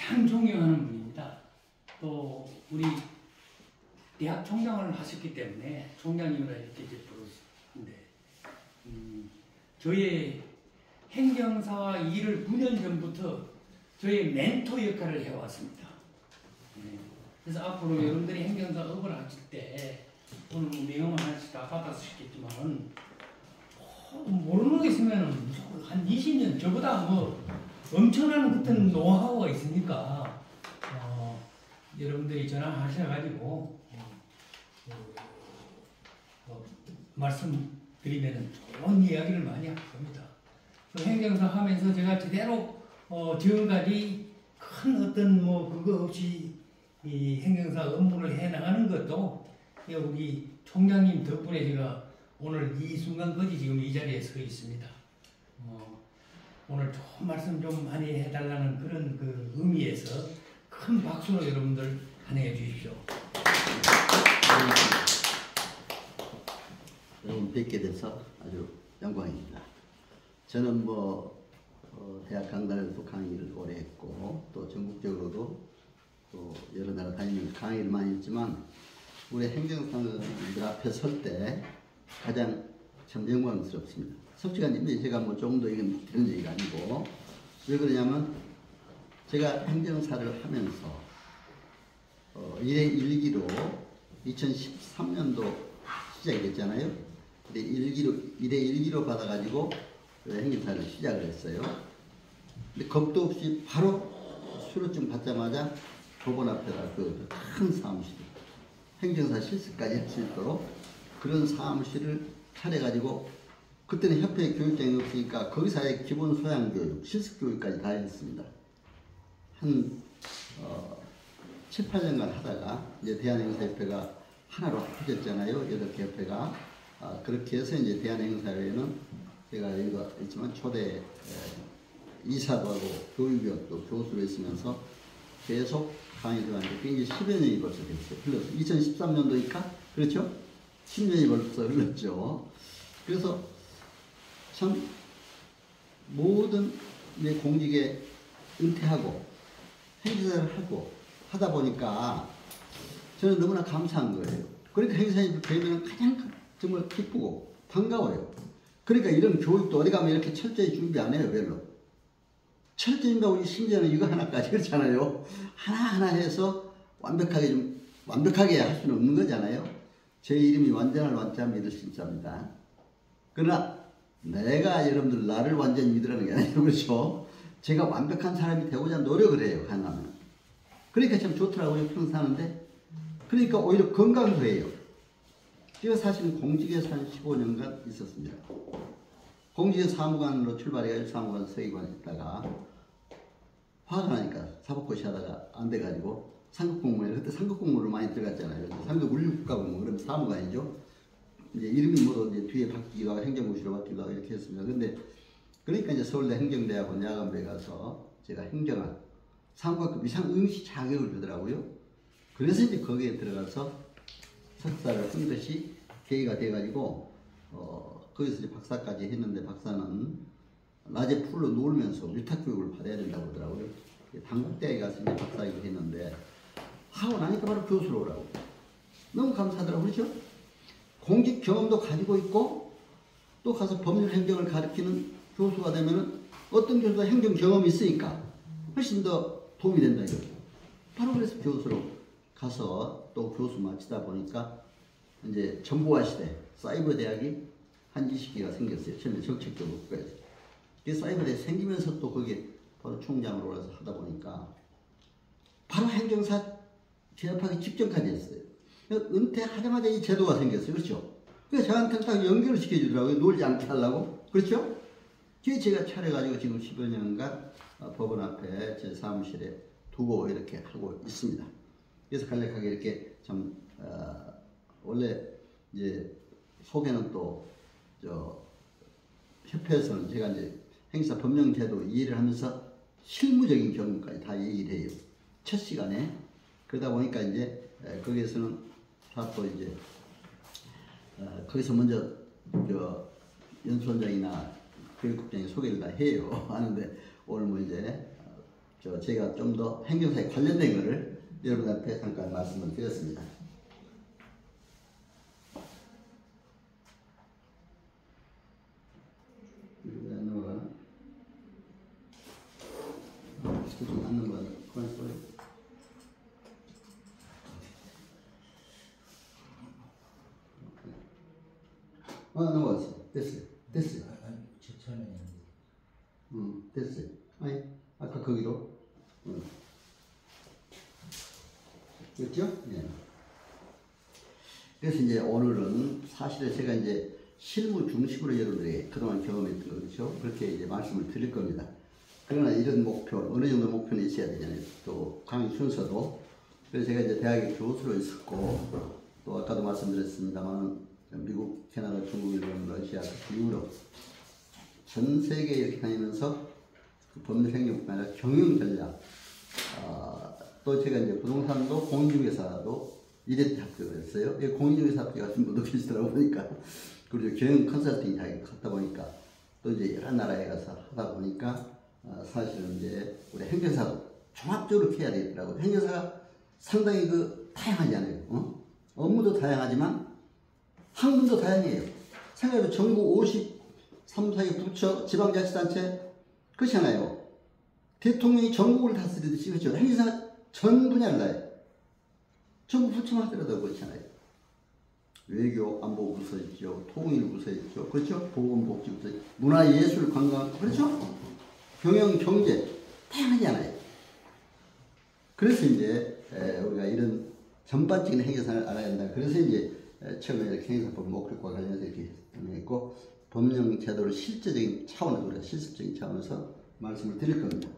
참 존경하는 분입니다. 또 우리 대학 총장을 하셨기 때문에 총장님이라 이렇게 이제 부르는데 저의 행정사 일을 9년 전부터 저의 멘토 역할을 해왔습니다. 그래서 앞으로 여러분들이 행정사 업을 하실 때 오늘 명함을 하나씩 다 받았겠지만 모르는 게 있으면 한 20년 저보다 뭐 엄청난 어떤 노하우가 있으니까 여러분들이 전화하셔가지고 말씀드리면 좋은 이야기를 많이 할 겁니다. 행정사 하면서 제가 제대로 지금까지 큰 어떤 뭐 그거 없이 이 행정사 업무를 해 나가는 것도 우리 총장님 덕분에 제가 오늘 이 순간까지 지금 이 자리에 서 있습니다. 오늘 좋은 말씀 좀 많이 해달라는 그런 그 의미에서 큰 박수로 여러분들 환영해 주십시오. 여러분 뵙게 돼서 아주 영광입니다. 저는 대학 강단에서도 강의를 오래 했고 또 전국적으로도 또 여러 나라 다니면서 강의를 많이 했지만 우리 행정사들 앞에 설 때 가장 참 영광스럽습니다. 솔직한 제가 조금 더 이건 그런 얘기가 아니고 왜 그러냐면 제가 행정사를 하면서 1회 1기로 2013년도 시작이 됐잖아요. 1회 1기로 받아가지고 행정사를 시작을 했어요. 근데 겁도 없이 바로 수료증 받자마자 법원 앞에다 그 큰 사무실, 행정사 실습까지 할 수 있도록 그런 사무실을 차려가지고 그때는 협회 교육장이 없으니까 거기서의 기본 소양 교육, 실습 교육까지 다 했습니다. 한 7, 8년간 하다가 이제 대한행사협회가 하나로 합쳐졌잖아요. 8개 협회가. 그렇게 해서 이제 대한행사회는 제가 여기가 있지만 초대 이사도 하고 교육위원도 교수로 있으면서 계속 강의를 하는데 그게 이제 10여 년이 벌써 됐어요. 흘렀어요. 2013년도니까 그렇죠? 10년이 벌써 흘렀죠. 그래서 참 모든 내 공직에 은퇴하고 행사를 하고 하다 보니까 저는 너무나 감사한 거예요. 그러니까 행사님 뵈면 가장 정말 기쁘고 반가워요. 그러니까 이런 교육도 어디 가면 이렇게 철저히 준비 안 해요, 별로. 철저히 준비하고 심지어는 이거 하나까지 그렇잖아요. 하나하나 해서 완벽하게 할 수는 없는 거잖아요. 제 이름이 완전한 완자 믿을 수 있습니다. 그러나 내가 여러분들 나를 완전히 믿으라는 게 아니에요. 그렇죠? 제가 완벽한 사람이 되고자 노력을 해요. 하나는. 그러니까 참 좋더라고요. 평생 사는데. 그러니까 오히려 건강도 해요. 제가 사실은 공직에서 한 15년간 있었습니다. 공직에서 사무관으로 출발해가지고 사무관 서기관에 있다가 화가 나니까 사법고시 하다가 안 돼가지고 상급공무원에 그때 상급공무원으로 많이 들어갔잖아요. 상급 물류국가공무원 그러면 사무관이죠. 이제 이름이 모두 이제 뒤에 바뀌기도 하고 행정고시로 바뀌기도 하고 이렇게 했습니다. 근데 그러니까 이제 서울대 행정대학원 야간부에 가서 제가 행정학 사무관급 이상 응시 자격을 주더라고요. 그래서 이제 거기에 들어가서 석사를 한 것이 계기가 돼가지고 거기서 이제 박사까지 했는데 박사는 낮에 풀로 놀면서 위탁교육을 받아야 된다고 그러더라고요. 단국대에 가서 이제 박사이고 했는데 하고 나니까 바로 교수로 오라고. 너무 감사하더라고요. 그렇죠? 공직 경험도 가지고 있고 또 가서 법률 행정을 가르치는 교수가 되면은 어떤 교수가 행정 경험이 있으니까 훨씬 더 도움이 된다 이거죠. 바로 그래서 교수로 가서 또 교수 마치다 보니까 이제 정보화 시대 사이버 대학이 한 20개가 생겼어요. 처음에 정책적으로 국가에서. 그 사이버 대학이 생기면서 또 거기에 바로 총장으로 올라서 하다 보니까 바로 행정사 재협하기 직전까지 했어요. 은퇴하자마자 이 제도가 생겼어요. 그렇죠? 그래서 저한테 딱 연결을 시켜주더라고요. 놀지 않게 하려고. 그렇죠? 그게 제가 차려가지고 지금 10여 년간 법원 앞에 제 사무실에 두고 이렇게 하고 있습니다. 그래서 간략하게 이렇게 참, 원래 이제 소개는 또, 협회에서는 제가 이제 행사 법령제도 이해를 하면서 실무적인 경험까지 다 얘기를 해요. 첫 시간에. 그러다 보니까 이제 거기에서는 다 또 이제 거기서 먼저 연수원장이나 교육국장이 소개를 다 해요. 하는데 오늘 뭐 이제 제가 좀 더 행정사에 관련된 거를 여러분한테 잠깐 말씀을 드렸습니다. 좀 맞는 거 그만 써요. 넘어갔어. 됐어요. 됐어요. 아니, 아까 거기로. 그렇죠? 네. 그래서 이제 오늘은 사실은 제가 이제 실무 중심으로 여러분들이 그동안 경험했던 거죠. 그렇게 이제 말씀을 드릴 겁니다. 그러나 이런 목표, 어느 정도 목표는 있어야 되잖아요. 또 강의 순서도. 그래서 제가 이제 대학의 교수로 있었고, 또 아까도 말씀드렸습니다만, 미국, 캐나다, 중국, 일본, 러시아, 유럽, 전 세계 이렇게 다니면서 그 법률 행정뿐만 아니라 경영 전략, 또 제가 이제 부동산도 공인중개사도 이래 합격을 했어요. 공인중개사 합격 같은 분도 계시더라고 보니까. 그리고 경영 컨설팅 자격이 갔다 보니까 또 이제 여러 나라에 가서 하다 보니까 사실은 이제 우리 행정사도 종합적으로 해야 되겠더라고요. 행정사가 상당히 다양하잖아요. 업무도 다양하지만 학문도 다양해요. 생각해도 전국 53, 4개 부처, 지방자치단체 그렇잖아요. 대통령이 전국을 다스리듯이 그렇죠. 행정사 전 분야를 다해. 전국 부처만 하더라도 그렇잖아요. 외교, 안보 부서 있죠. 통일 부서 있죠. 그렇죠. 보건복지 부서 있죠. 문화예술, 관광 그렇죠. 경영, 경제 다양하잖아요. 그래서 이제 우리가 이런 전반적인 행정사를 알아야 한다. 그래서 이제 처음에 이렇게 행정사법 목표과 관련해서 이렇게 했고 법령 제도를 실제적인 차원에서 우리가 실습적인 차원에서 말씀을 드릴 겁니다.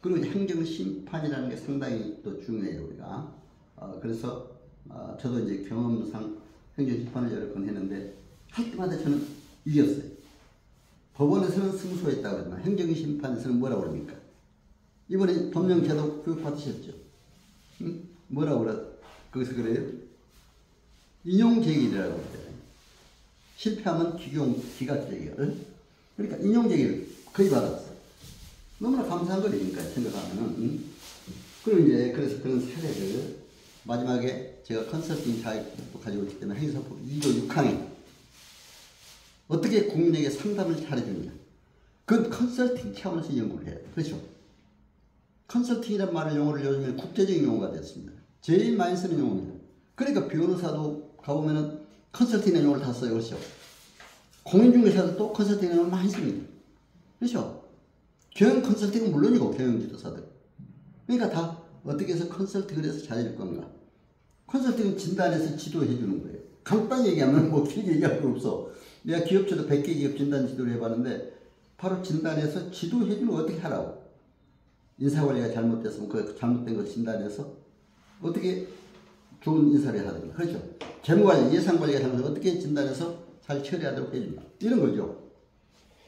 그리고 이제 행정심판이라는 게 상당히 또 중요해요 우리가. 그래서 저도 이제 경험상 행정심판을 여러 번 했는데 할 때마다 저는 이겼어요. 법원에서는 승소했다고 그러지만 행정심판에서는 뭐라고 그럽니까? 이번에 법령제도 교육 받으셨죠? 응? 뭐라고 그래? 거기서 그래요? 인용제기라고 그래요. 실패하면 기각제기를. 그러니까 인용제기를 거의 받았어. 너무나 감사한 거니까 생각하면은. 응? 그리고 이제 그래서 그런 사례를 마지막에 제가 컨설팅 자격도 가지고 있기 때문에 행사법 2조 6항에 어떻게 국민에게 상담을 잘해주느냐. 그건 컨설팅 차원에서 연구를 해야 돼. 그렇죠? 컨설팅이란 말을 용어를 요즘에 국제적인 용어가 됐습니다. 제일 많이 쓰는 용어입니다. 그러니까 변호사도 가보면은 컨설팅이라는 용어를 다 써요. 그렇죠? 공인중개사도 또 컨설팅이라는 용어를 많이 씁니다. 그렇죠? 경영 컨설팅은 물론이고 경영지도사들. 그러니까 다 어떻게 해서 컨설팅을 해서 잘해줄 건가. 컨설팅은 진단해서 지도해 주는 거예요. 간단히 얘기하면 뭐 길게 얘기할 거 없어. 내가 기업체도 100개 기업 진단 지도를 해봤는데 바로 진단해서 지도해 주는 거 어떻게 하라고. 인사관리가 잘못됐으면 그 잘못된 거 진단해서 어떻게 좋은 인사를 하든가. 그렇죠? 재무관리, 예산관리가 잘못해서 어떻게 진단해서 잘 처리하도록 해준다. 이런 거죠.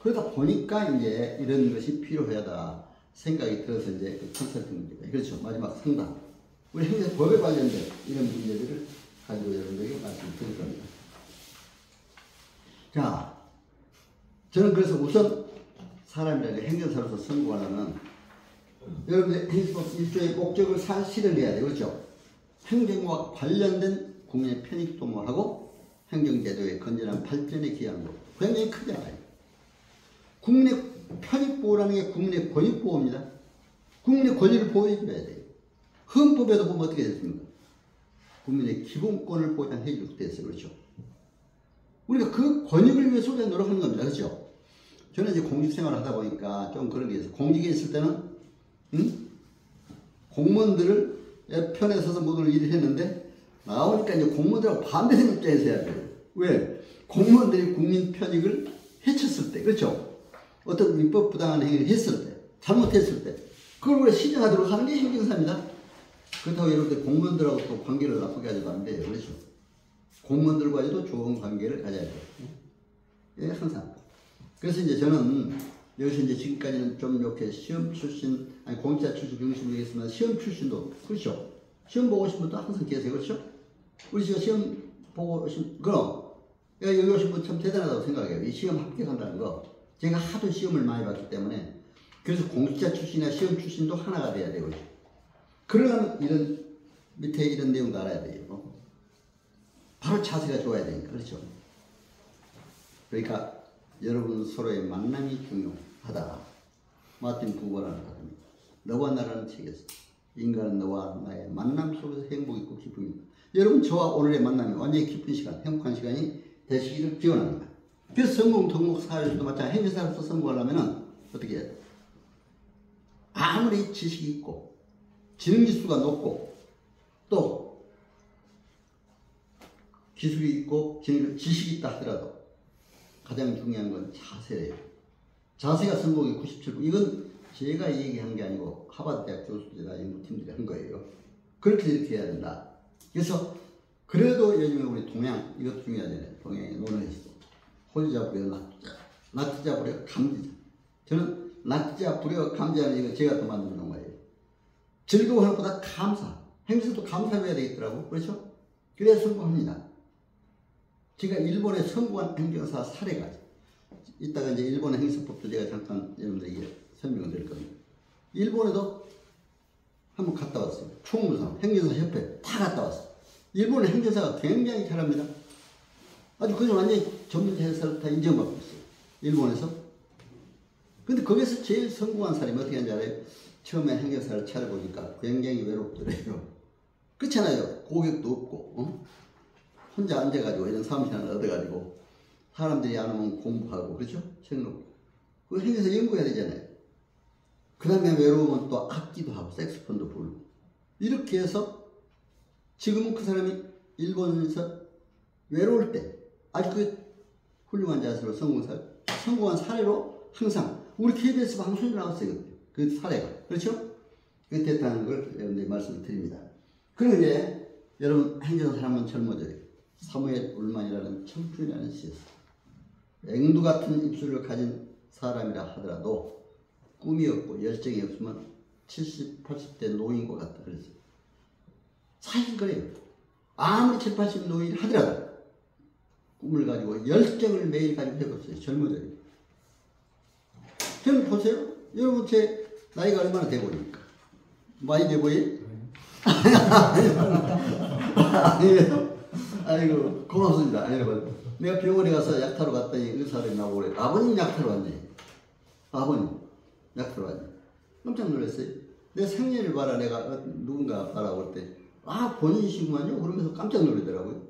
그러다 보니까 이제 이런 것이 필요하다 생각이 들어서 이제 그 컨설팅 문제가. 그렇죠. 마지막 상담. 우리 행정법에 관련된 이런 문제들을 가지고 여러분들에게 말씀을 드릴 겁니다. 자, 저는 그래서 우선 사람이라는 행정사로서 성공하려면 여러분들 행정법 1조의 목적을 실현해야 돼요. 그렇죠? 행정과 관련된 국민의 편익 도모하고 행정제도의 건전한 발전에 기여하는 것. 굉장히 크잖아요. 국민의 편익 보호라는 게 국민의 권익 보호입니다. 국민의 권리를 보호해줘야 돼요. 헌법에도 보면 어떻게 됐습니까? 국민의 기본권을 보장해 주도록 됐어요. 그렇죠? 우리가 그 권익을 위해서 우리가 노력하는 겁니다. 그렇죠? 저는 이제 공직 생활을 하다 보니까 좀 그런 게 있어요. 공직에 있을 때는 공무원들을 편에 서서 모든 일을 했는데 나오니까 이제 공무원들하고 반대되는 입장에서 해야 돼요. 왜? 공무원들이 국민 편익을 해쳤을 때, 그렇죠? 어떤 위법 부당한 행위를 했을 때, 잘못했을 때, 그걸 우리가 시정하도록 하는 게 행정사입니다. 그렇다고 여러분들 공무원들하고 또 관계를 나쁘게 하지도 안 돼요. 그렇죠? 공무원들과도 좋은 관계를 가져야 돼요. 예, 항상. 그래서 이제 저는 여기서 이제 지금까지는 좀 이렇게 시험 출신, 아니 공직자 출신 중심으로 얘기했지만 시험 출신도, 그렇죠? 시험 보고 오신 분도 항상 계세요. 그렇죠? 우리 지금 시험 보고 오신, 그럼, 여기 오신 분 참 대단하다고 생각해요. 이 시험 합격한다는 거. 제가 하도 시험을 많이 봤기 때문에 그래서 공직자 출신이나 시험 출신도 하나가 돼야 되고, 그러려면 이런 밑에 이런 내용도 알아야 돼요. 바로 자세가 좋아야 되니까. 그렇죠? 그러니까 여러분 서로의 만남이 중요하다. 마틴 부버라는 사람이 너와 나라는 책에서 인간은 너와 나의 만남 속에서 행복이 있고 기쁨이, 여러분 저와 오늘의 만남이 완전히 기쁜 시간, 행복한 시간이 되시기를 기원합니다. 그래서 성공, 덕목, 사회에서도 마찬가지 행위사로서 성공하려면 어떻게 해야 돼? 아무리 지식이 있고 지능지수가 높고 또 기술이 있고 지식이 있다 하더라도 가장 중요한 건 자세예요. 자세가 성공의 97%. 이건 제가 얘기한 게 아니고 하버드 대학 교수들이나 연구팀들이 한 거예요. 그렇게 이렇게 해야 된다. 그래서 그래도 요즘에 우리 동양, 이것도 중요하잖아요. 동양의 논어에 있어. 호주자 부려 낙자, 낙자 부려 감지자. 저는 낙자 부려 감지하는 이거 제가 또 만든 용어예요. 즐거워하는 것보다 감사. 행사도 감사해야 되겠더라고. 그렇죠? 그래야 성공합니다. 제가 일본의 성공한 행정사 사례가, 이따가 이제 일본의 행사법도 제가 잠깐 여러분들에게 설명을 드릴 겁니다. 일본에도 한번 갔다 왔어요. 총무상, 행정사 협회 다 갔다 왔어요. 일본의 행정사가 굉장히 잘합니다. 아주 그냥 완전히 전문 회사를 다 인정받고 있어요. 일본에서. 근데 거기서 제일 성공한 사람이 어떻게 하는지 알아요? 처음에 행정사를 차려보니까 굉장히 외롭더래요. 그렇잖아요. 고객도 없고, 혼자 앉아가지고 이런 사무실 하나 얻어가지고 사람들이 안 오면 공부하고, 그렇죠? 책 놓고. 그 행정사 연구해야 되잖아요. 그 다음에 외로우면 또 악기도 하고 색소폰도 부르고. 이렇게 해서 지금은 그 사람이 일본에서 외로울 때 아주 그 훌륭한 자세로 성공한 사례로 항상 우리 KBS 방송에 나왔어요. 그 사례가. 그렇죠? 그 됐다는 걸 여러분들이 말씀을 드립니다. 그리고 이제 여러분 행정사 하면 젊어져요. 사무엘 울만이라는 청춘이라는 시에서 앵두 같은 입술을 가진 사람이라 하더라도 꿈이 없고 열정이 없으면 70, 80대 노인과 같다 그랬어요. 사실 그래요. 아무리 70, 80 노인 하더라도 꿈을 가지고 열정을 매일 가지고 해봤어요. 젊어져요. 저는 보세요. 여러분 제 나이가 얼마나 돼 보입니까? 많이 돼 보여요? 아니에요? 아이고 고맙습니다. 여러분 내가 병원에 가서 약타러 갔더니 의사들이 나오고 그래. 아버님 약타러 왔네. 아버님 약타러 왔네. 깜짝 놀랐어요. 내 생년을 봐라. 내가 누군가 봐라 그럴 때 아 본인이시구만요. 그러면서 깜짝 놀라더라고요.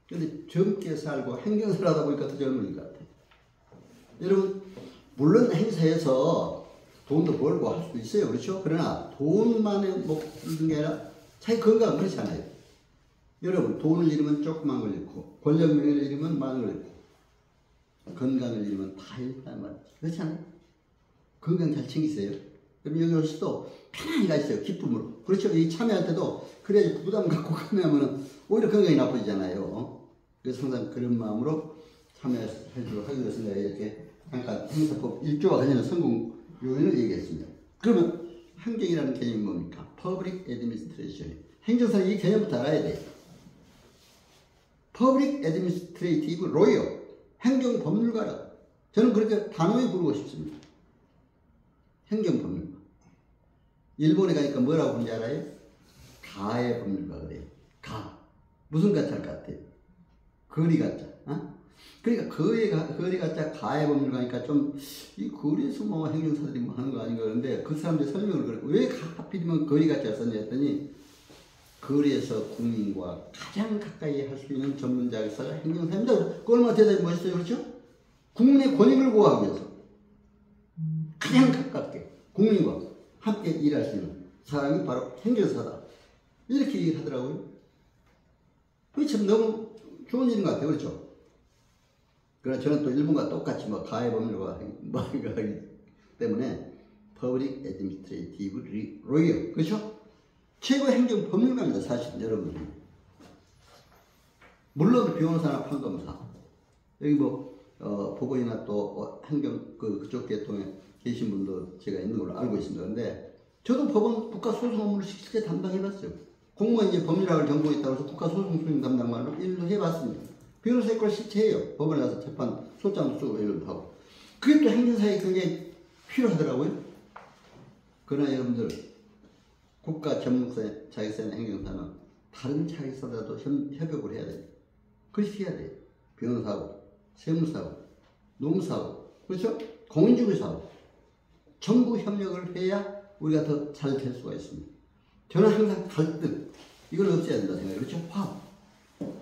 근데 젊게 살고 행정사를 하다 보니까 더 젊은 것 같아요. 여러분 물론 행사에서 돈도 벌고 할 수도 있어요. 그렇죠? 그러나 돈만의 목적인 게 아니라 자기 건강은 그렇지 않아요. 여러분 돈을 잃으면 조그만 걸 잃고 권력 명예를 잃으면 많은 걸 잃고 건강을 잃으면 다 잃단 말이죠. 그렇지 않아요? 건강 잘 챙기세요. 여러분 여기 오셔도 편안히 가시죠. 기쁨으로. 그렇죠? 이 참여할 때도 그래야지 부담 갖고 참여하면 오히려 건강이 나빠지잖아요. 그래서 항상 그런 마음으로 참여하도록 하기 위해서 내가 이렇게 잠깐 행사법 1조와 관련된 성공 요인을 얘기했습니다. 그러면 행정이라는 개념이 뭡니까? Public Administration. 행정사는 이 개념부터 알아야 돼요. Public Administrative Lawyer. 행정법률가라. 저는 그렇게 단호히 부르고 싶습니다. 행정법률가. 일본에 가니까 뭐라고 부르는지 알아요? 가의 법률가 그래요. 가. 무슨 가짜일 것 같아요? 거리 가짜. 어? 그러니까 거리 가짜 가의 법률가니까 좀 이 거리에서 뭐 행정사들이 뭐 하는 거 아닌가 그러는데 그 사람들이 설명을 그래. 왜 하필이면 거리 가짜를 썼냐 했더니 거리에서 국민과 가장 가까이 할 수 있는 전문자가 행정사입니다. 그 얼마나 대단히 멋있어요. 그렇죠? 국민의 권익을 보호하기 위해서 가장 가깝게 국민과 함께 일할 수 있는 사람이 바로 행정사다. 이렇게 얘기를 하더라고요. 그게 참 너무 좋은 일인 것 같아요. 그렇죠? 그러나 저는 또 일본과 똑같이 뭐 가해 법률과 하기 때문에 Public Administrative Lawyer. 그렇죠? 최고 행정 법률가입니다. 사실 여러분들이. 물론 변호사나 판검사 여기 뭐 법원이나 또 행정 그쪽 계통에 계신 분도 제가 있는 걸로 알고 있습니다. 그런데 저도 법원 국가소송 업무를 실제 담당해봤어요. 공무원 이제 법률학을 전공에 있다고 해서 국가소송 수행 담당만으로 일도 해봤습니다. 변호사의 걸 실제 해요. 법원에 가서 재판 소장도 쓰고 이런 거 하고. 그게 또 행정사에 굉장히 필요하더라고요. 그러나 여러분들 국가 전문사 자격사나 행정사는 다른 자격사들도 협업을 해야 돼요. 그렇게 해야 돼요. 변호사하고 세무사하고 농사하고 그렇죠? 공인중개사하고 전부 협력을 해야 우리가 더 잘 될 수가 있습니다. 저는 항상 갈등 이걸 없애야 된다 생각해요. 그렇죠? 화합.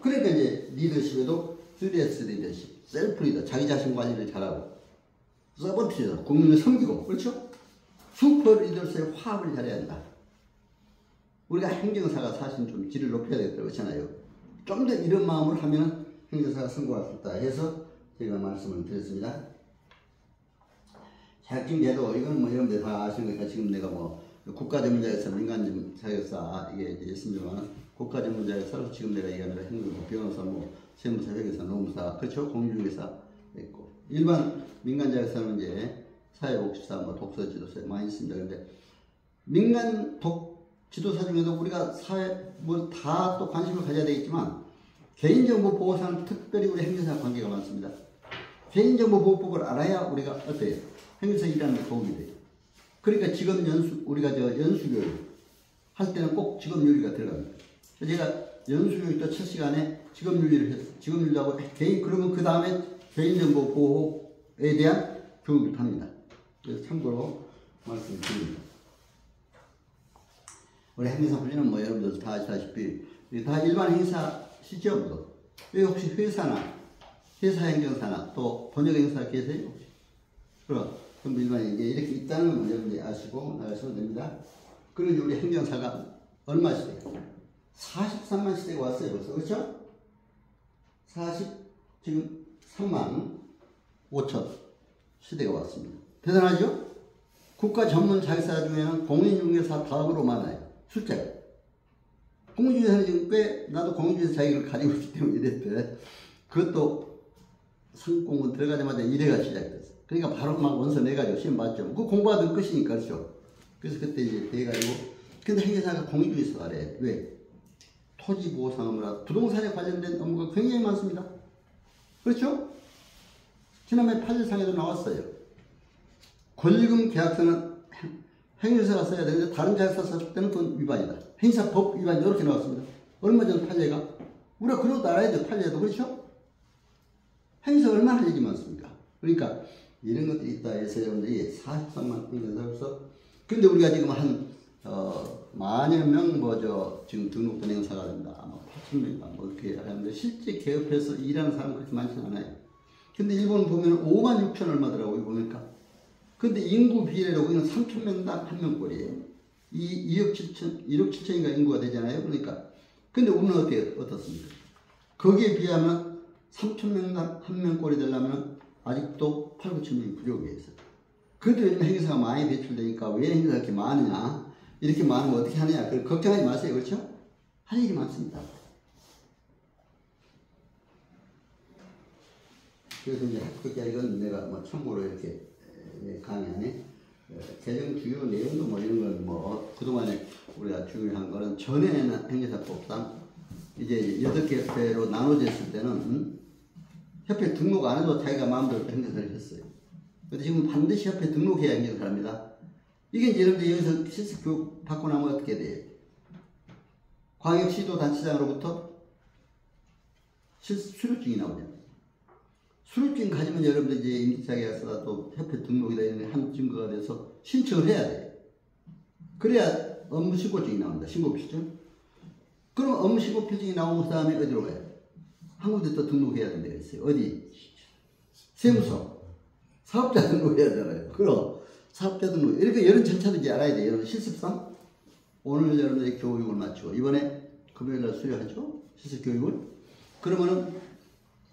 그러니까 이제 리더십에도 3S 리더십, 셀프 리더, 자기 자신 관리를 잘하고 서번트 리더, 국민을 섬기고 그렇죠? 슈퍼 리더로서의 화합을 잘해야 한다. 우리가 행정사가 사실 좀 질을 높여야 되겠다고 그렇잖아요. 좀 더 이런 마음으로 하면 행정사가 성공할 수 있다 해서 제가 말씀을 드렸습니다. 자격증제도 이건 뭐 여러분들 다 아시는 거니까 지금 내가 뭐 국가전문자격사, 민간자격사 이게 있습니다만 국가전문자격사로 지금 내가 얘기하는 행정사, 변호사, 뭐 세무사, 회계사, 노무사, 그렇죠? 공인중개사 있고 일반 민간자격사는 이제 사회복지사, 뭐 독서지도사 많이 있습니다. 근데 민간 지도사 중에도 우리가 사회 뭐 다 또 관심을 가져야 되겠지만 개인정보 보호사는 특별히 우리 행정사 관계가 많습니다. 개인정보 보호법을 알아야 우리가 어때요? 행정사 일하는 데 도움이 돼요. 그러니까 직업 연수 우리가 연수교육 할 때는 꼭 직업윤리가 들어갑니다. 제가 연수교육도 첫 시간에 직업윤리를 했어요. 직업윤리하고 개인 그러면 그 다음에 개인정보 보호에 대한 교육을 합니다. 그래서 참고로 말씀을 드립니다. 우리 행사 훈련은 뭐 여러분들 다 아시다시피 다 일반 행사시죠? 여기 혹시 회사 행정사나 또 번역 행사 계세요? 혹시? 그럼 전부 일반인 이렇게 있다는 걸 여러분들이 아시고 나가시면 됩니다. 그리고 우리 행정사가 얼마 시대가? 43만 시대가 왔어요 벌써 그렇죠? 지금 3만 5천 시대가 왔습니다. 대단하죠? 국가 전문 자격사 중에는 공인중개사 다음으로 많아요. 숫자가. 공인중개사는 지금 꽤 나도 공인중개사 자격을 가지고 있기 때문에 이랬대. 그것도 상공은 들어가자마자 1회가 시작됐어. 그러니까 바로 막 원서 내가지고 시험 봤죠. 그거 공부하던 끝이니까 그렇죠. 그래서 그때 이제 돼가지고 근데 행정사가 공인중개사가 그래. 왜? 토지보호상업무라 부동산에 관련된 업무가 굉장히 많습니다. 그렇죠? 지난해 판례상에도 나왔어요. 권리금 계약서는 행정사가 써야 되는데 다른 자격사 썼을 때는 그건 위반이다. 행사법 위반 이렇게 나왔습니다. 얼마 전 판례가 우리가 그러고 알아야 돼. 판례도 그렇죠? 행사 얼마나 할 일이 많습니까? 그러니까 이런 것들이 있다 해서 여러분들이 43만 행정사로서 근데 우리가 지금 한 만여 명 지금 등록된 행사가 된다. 8,000명 뭐 이렇게 하는데 실제 개업해서 일하는 사람은 그렇게 많지는 않아요. 근데 일본 보면 5만 6천 얼마더라고요 보니까. 근데 인구 비례로 그냥 3,000명당 1명꼴이에요. 2억 7천인가 인구가 되잖아요. 그러니까. 근데 우리는 어떻습니까? 거기에 비하면 3,000명당 1명꼴이 되려면 아직도 8, 9천 명이 부족해 있어요. 그래도 요즘 행사가 많이 배출되니까 왜 행사가 이렇게 많으냐? 이렇게 많으면 어떻게 하느냐? 걱정하지 마세요. 그렇죠? 할 일이 많습니다. 그래서 이제 학교자 이건 내가 뭐 참고로 이렇게 강의 안에 개정 주요 내용도 뭐 이런 건 뭐 그동안에 우리가 중요한 거는 전에는 행정사법상 이제 8개 협회로 나눠졌을 때는 협회 등록 안 해도 자기가 마음대로 행정사를 했어요. 근데 지금 반드시 협회 등록해야 행정사를 합니다. 이게 이제 여러분들 여기서 실습 교육 받고 나면 어떻게 돼요? 광역시도단체장으로부터 수료증이 나오잖아요. 수료증 가지면 여러분들 이제 임시자격사 또 협회 등록이다 이런 한 증거가 돼서 신청을 해야 돼요. 그래야 업무신고증이 나옵니다. 신고필증. 그럼 업무신고필증이 나온 그 다음에 어디로 가요? 한 군데 또 등록해야 되는 데가 있어요. 어디? 세무서. 사업자 등록해야 되잖아요. 그럼 사업자 등록. 이렇게 이런 절차도 이제 알아야 돼요. 여러분 실습상 오늘 여러분들의 교육을 마치고 이번에 금요일날 수료하죠? 실습 교육을. 그러면은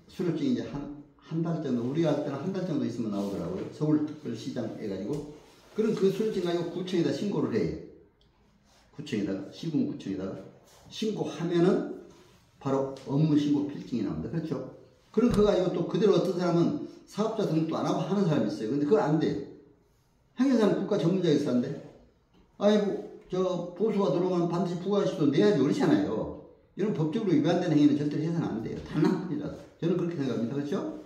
수료증이 이제 한 달 정도, 우리가 할 때는 한 달 정도 있으면 나오더라고요. 서울특별시장 해가지고. 그럼 그 수료증 가지고 구청에다 신고를 해요. 구청에다가, 시군구청에다가. 신고하면은 바로 업무신고 필증이 나옵니다. 그렇죠? 그럼 그거 가지고 또 그대로 어떤 사람은 사업자 등록도 안 하고 하는 사람이 있어요. 근데 그건 안 돼요. 행정사는 국가 전문자격사인데, 아이고, 보수가 들어오면 반드시 부가가치도 내야죠. 그렇잖아요. 이런 법적으로 위반된 행위는 절대로 해서는 안 돼요. 단 한 푼이라도. 저는 그렇게 생각합니다. 그렇죠?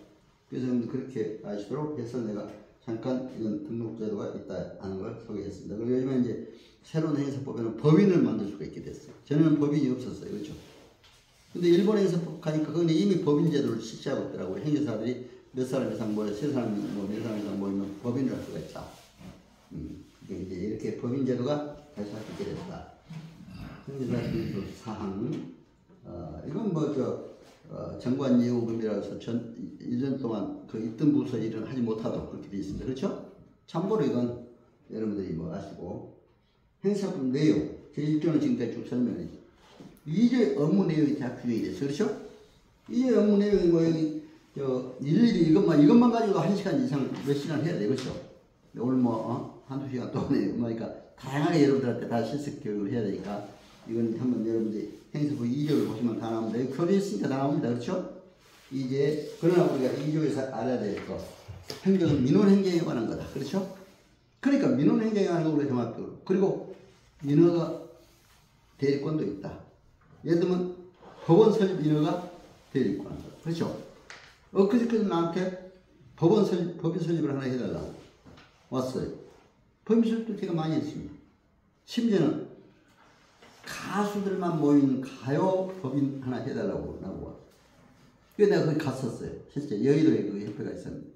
그래서 그렇게 아시도록 해서 내가 잠깐 이런 등록제도가 있다는 걸 소개했습니다. 그리고 요즘에 이제 새로운 행사법에는 법인을 만들 수가 있게 됐어요. 전에는 법인이 없었어요. 그렇죠? 근데 일본 행사법 가니까 그건 이미 법인 제도를 실시하고 있더라고요. 행사사들이 몇 사람 이상 모여, 세 사람, 몇 사람 이상 모이면 법인을 할 수가 있다. 이제 이렇게 법인 제도가 다시 할 수 있게 됐다. 행사사 준수 사항. 이건 정관예우금이라고 해서 1년 동안 그 있던 부서 일은 하지 못하도록 그렇게 되어 있습니다. 그렇죠? 참고로 이건 여러분들이 아시고, 행사법 내용, 제1조는 지금까지 쭉 설명했죠. 2조의 업무 내용이 다 규정이 됐어요. 그렇죠? 2조의 업무 내용이 여기, 일일이 이것만 가지고도 1시간 이상 몇 시간 해야 돼요. 그렇죠? 오늘 한두 시간 동안에, 그러니까 다양하게 여러분들한테 다 실습 교육을 해야 되니까, 이건 한번 여러분들이 행사법 2조를 보시면 다 나옵니다. 여기 표시했으니까 다 나옵니다. 그렇죠? 이제, 그러나 우리가 2조에서 알아야 될 것. 행정은 민원행정에 관한 거다. 그렇죠? 그러니까 민원행정에 관한 거 우리가 정확적으로. 그리고 민원가 대리권도 있다. 예를 들면 법원 설립 민원가 대리권. 그렇죠? 엊그저께도 나한테 법인 설립을 하나 해달라고 왔어요. 법인 설립도 제가 많이 했습니다. 심지어는 가수들만 모인 가요 법인 하나 해달라고 나고 왔어요. 그래서 내가 거기 갔었어요. 실제 여의도에 그 협회가 있었는데.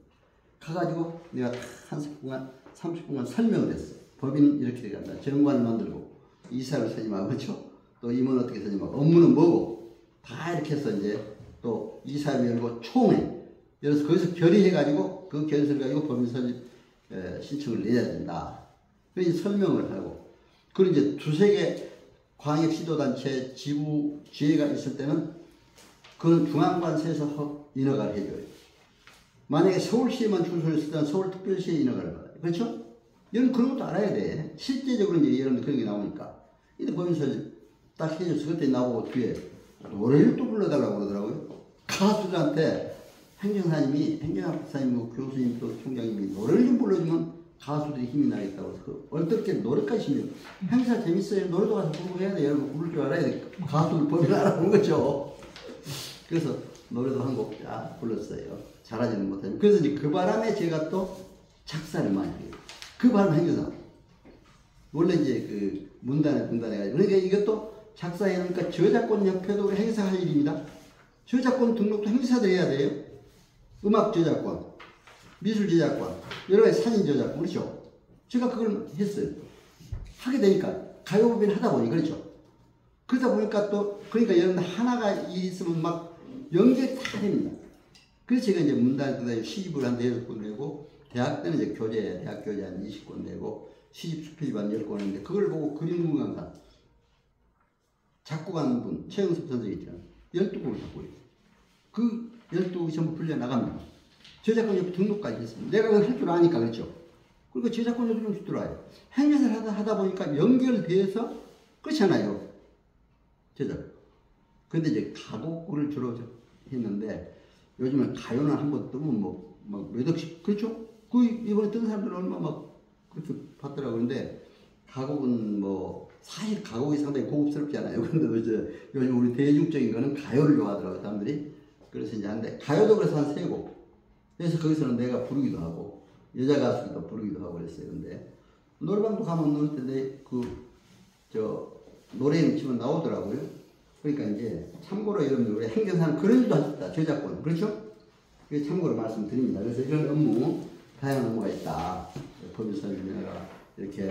가가지고 내가 한 30분간 설명을 했어요. 법인 이렇게 간다. 정관을 만들고, 이사를 선임하고, 그렇죠? 또 임원 어떻게 선임하고, 업무는 뭐고, 다 이렇게 해서 이제 또 이사회 열고 총회. 그래서 거기서 결의해가지고, 그 결의를 가지고 법인 설립 신청을 내야 된다. 그래서 설명을 하고, 그리고 이제 두세 개 광역시도단체 지회가 있을 때는 그건 중앙관세에서 인허가를 해줘요. 만약에 서울시에만 준수를 했을 때는 서울특별시에 인허가를 받아요. 그렇죠? 여러분 그런 것도 알아야 돼. 실제적으로 이제 여러분 그런 게 나오니까. 근데 법인설립 딱 해줘서 그때 나보고 뒤에 노래를 또 불러달라고 그러더라고요. 가수들한테 행정사님이고 교수님 또 총장님이 노래를 좀 불러주면 가수들이 힘이 나겠다고 해서 그 얼떨결에 노래까지 심해요. 행사 재밌어요. 노래도 가서 부르고 해야 돼. 여러분 부를 줄 알아야 돼. 가수들 법인 알아보는 거죠. 그래서 노래도 한 곡 쫙 불렀어요. 잘하지는 못하지만. 그래서 이제 그 바람에 제가 또 작사를 많이 해요. 그 바람에 행사. 원래 이제 그 문단에 분단해가지고. 그러니까 이것도 작사해놓으니까 저작권 협회도 행사할 일입니다. 저작권 등록도 행사도 해야 돼요. 음악 저작권, 미술 저작권, 여러 가지 사진 저작권. 그렇죠? 제가 그걸 했어요. 하게 되니까. 가요법인 하다 보니, 그렇죠? 그러다 보니까 또, 그러니까 여러분 하나가 있으면 막 연결이 다 됩니다. 그래서 제가 이제 문단에 시집을 한 4권 내고, 대학 때는 이제 대학 교재 한 20권 내고, 시집 수필집 한 10권 했는데, 그걸 보고 그림 강사, 작곡하는 분, 최영섭 선생님 있잖아요. 12곡을 갖고 있어요. 그 12곡이 전부 풀려 나갑니다. 저작권 옆에 등록까지 했습니다. 내가 그걸 할 줄 아니까, 그렇죠? 그리고 저작권 옆에 좀 들어와요. 행사를 하다 보니까 연결돼서, 그렇잖아요. 저작. 근데 이제 가곡을 주로 했는데, 요즘은 가요는 한번 뜨면 막 몇 억씩, 그렇죠? 그 이번에 뜬 사람들은 얼마 막 그렇게 받더라고요. 근데 가곡은 사실 가곡이 상당히 고급스럽잖아요. 근데 이제 요즘 우리 대중적인 거는 가요를 좋아하더라고요, 사람들이. 그래서 이제 한데, 가요도 그래서 한 3곡. 그래서 거기서는 내가 부르기도 하고, 여자 가수도 부르기도 하고 그랬어요. 근데 노래방도 가면 노래 때 노래 이름 치면 나오더라고요. 그러니까 이제 참고로 여러분들 우리 행정사는 그런 일도 하셨다. 저작권. 그렇죠? 참고로 말씀드립니다. 그래서 이런 업무, 다양한 업무가 있다. 법인설립이나 이렇게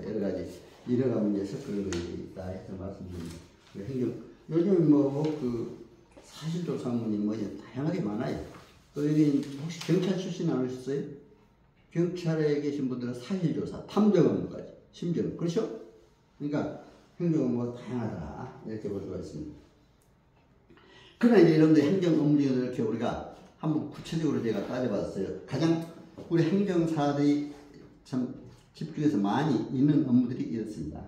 여러 가지 인허가 문제에서 그런 것이 있다 해서 말씀드립니다. 요즘 사실조사 업무는 다양하게 많아요. 또 여기 혹시 경찰 출신 안 오셨어요? 경찰에 계신 분들은 사실조사, 탐정 업무까지, 심지어는. 그렇죠? 그러니까 행정 다양하다. 이렇게 볼 수가 있습니다. 그러나 이제 여러분들 행정 업무 중에서 이렇게 우리가 한번 구체적으로 제가 따져봤어요. 가장 우리 행정사들이 참 집중해서 많이 있는 업무들이 이렇습니다.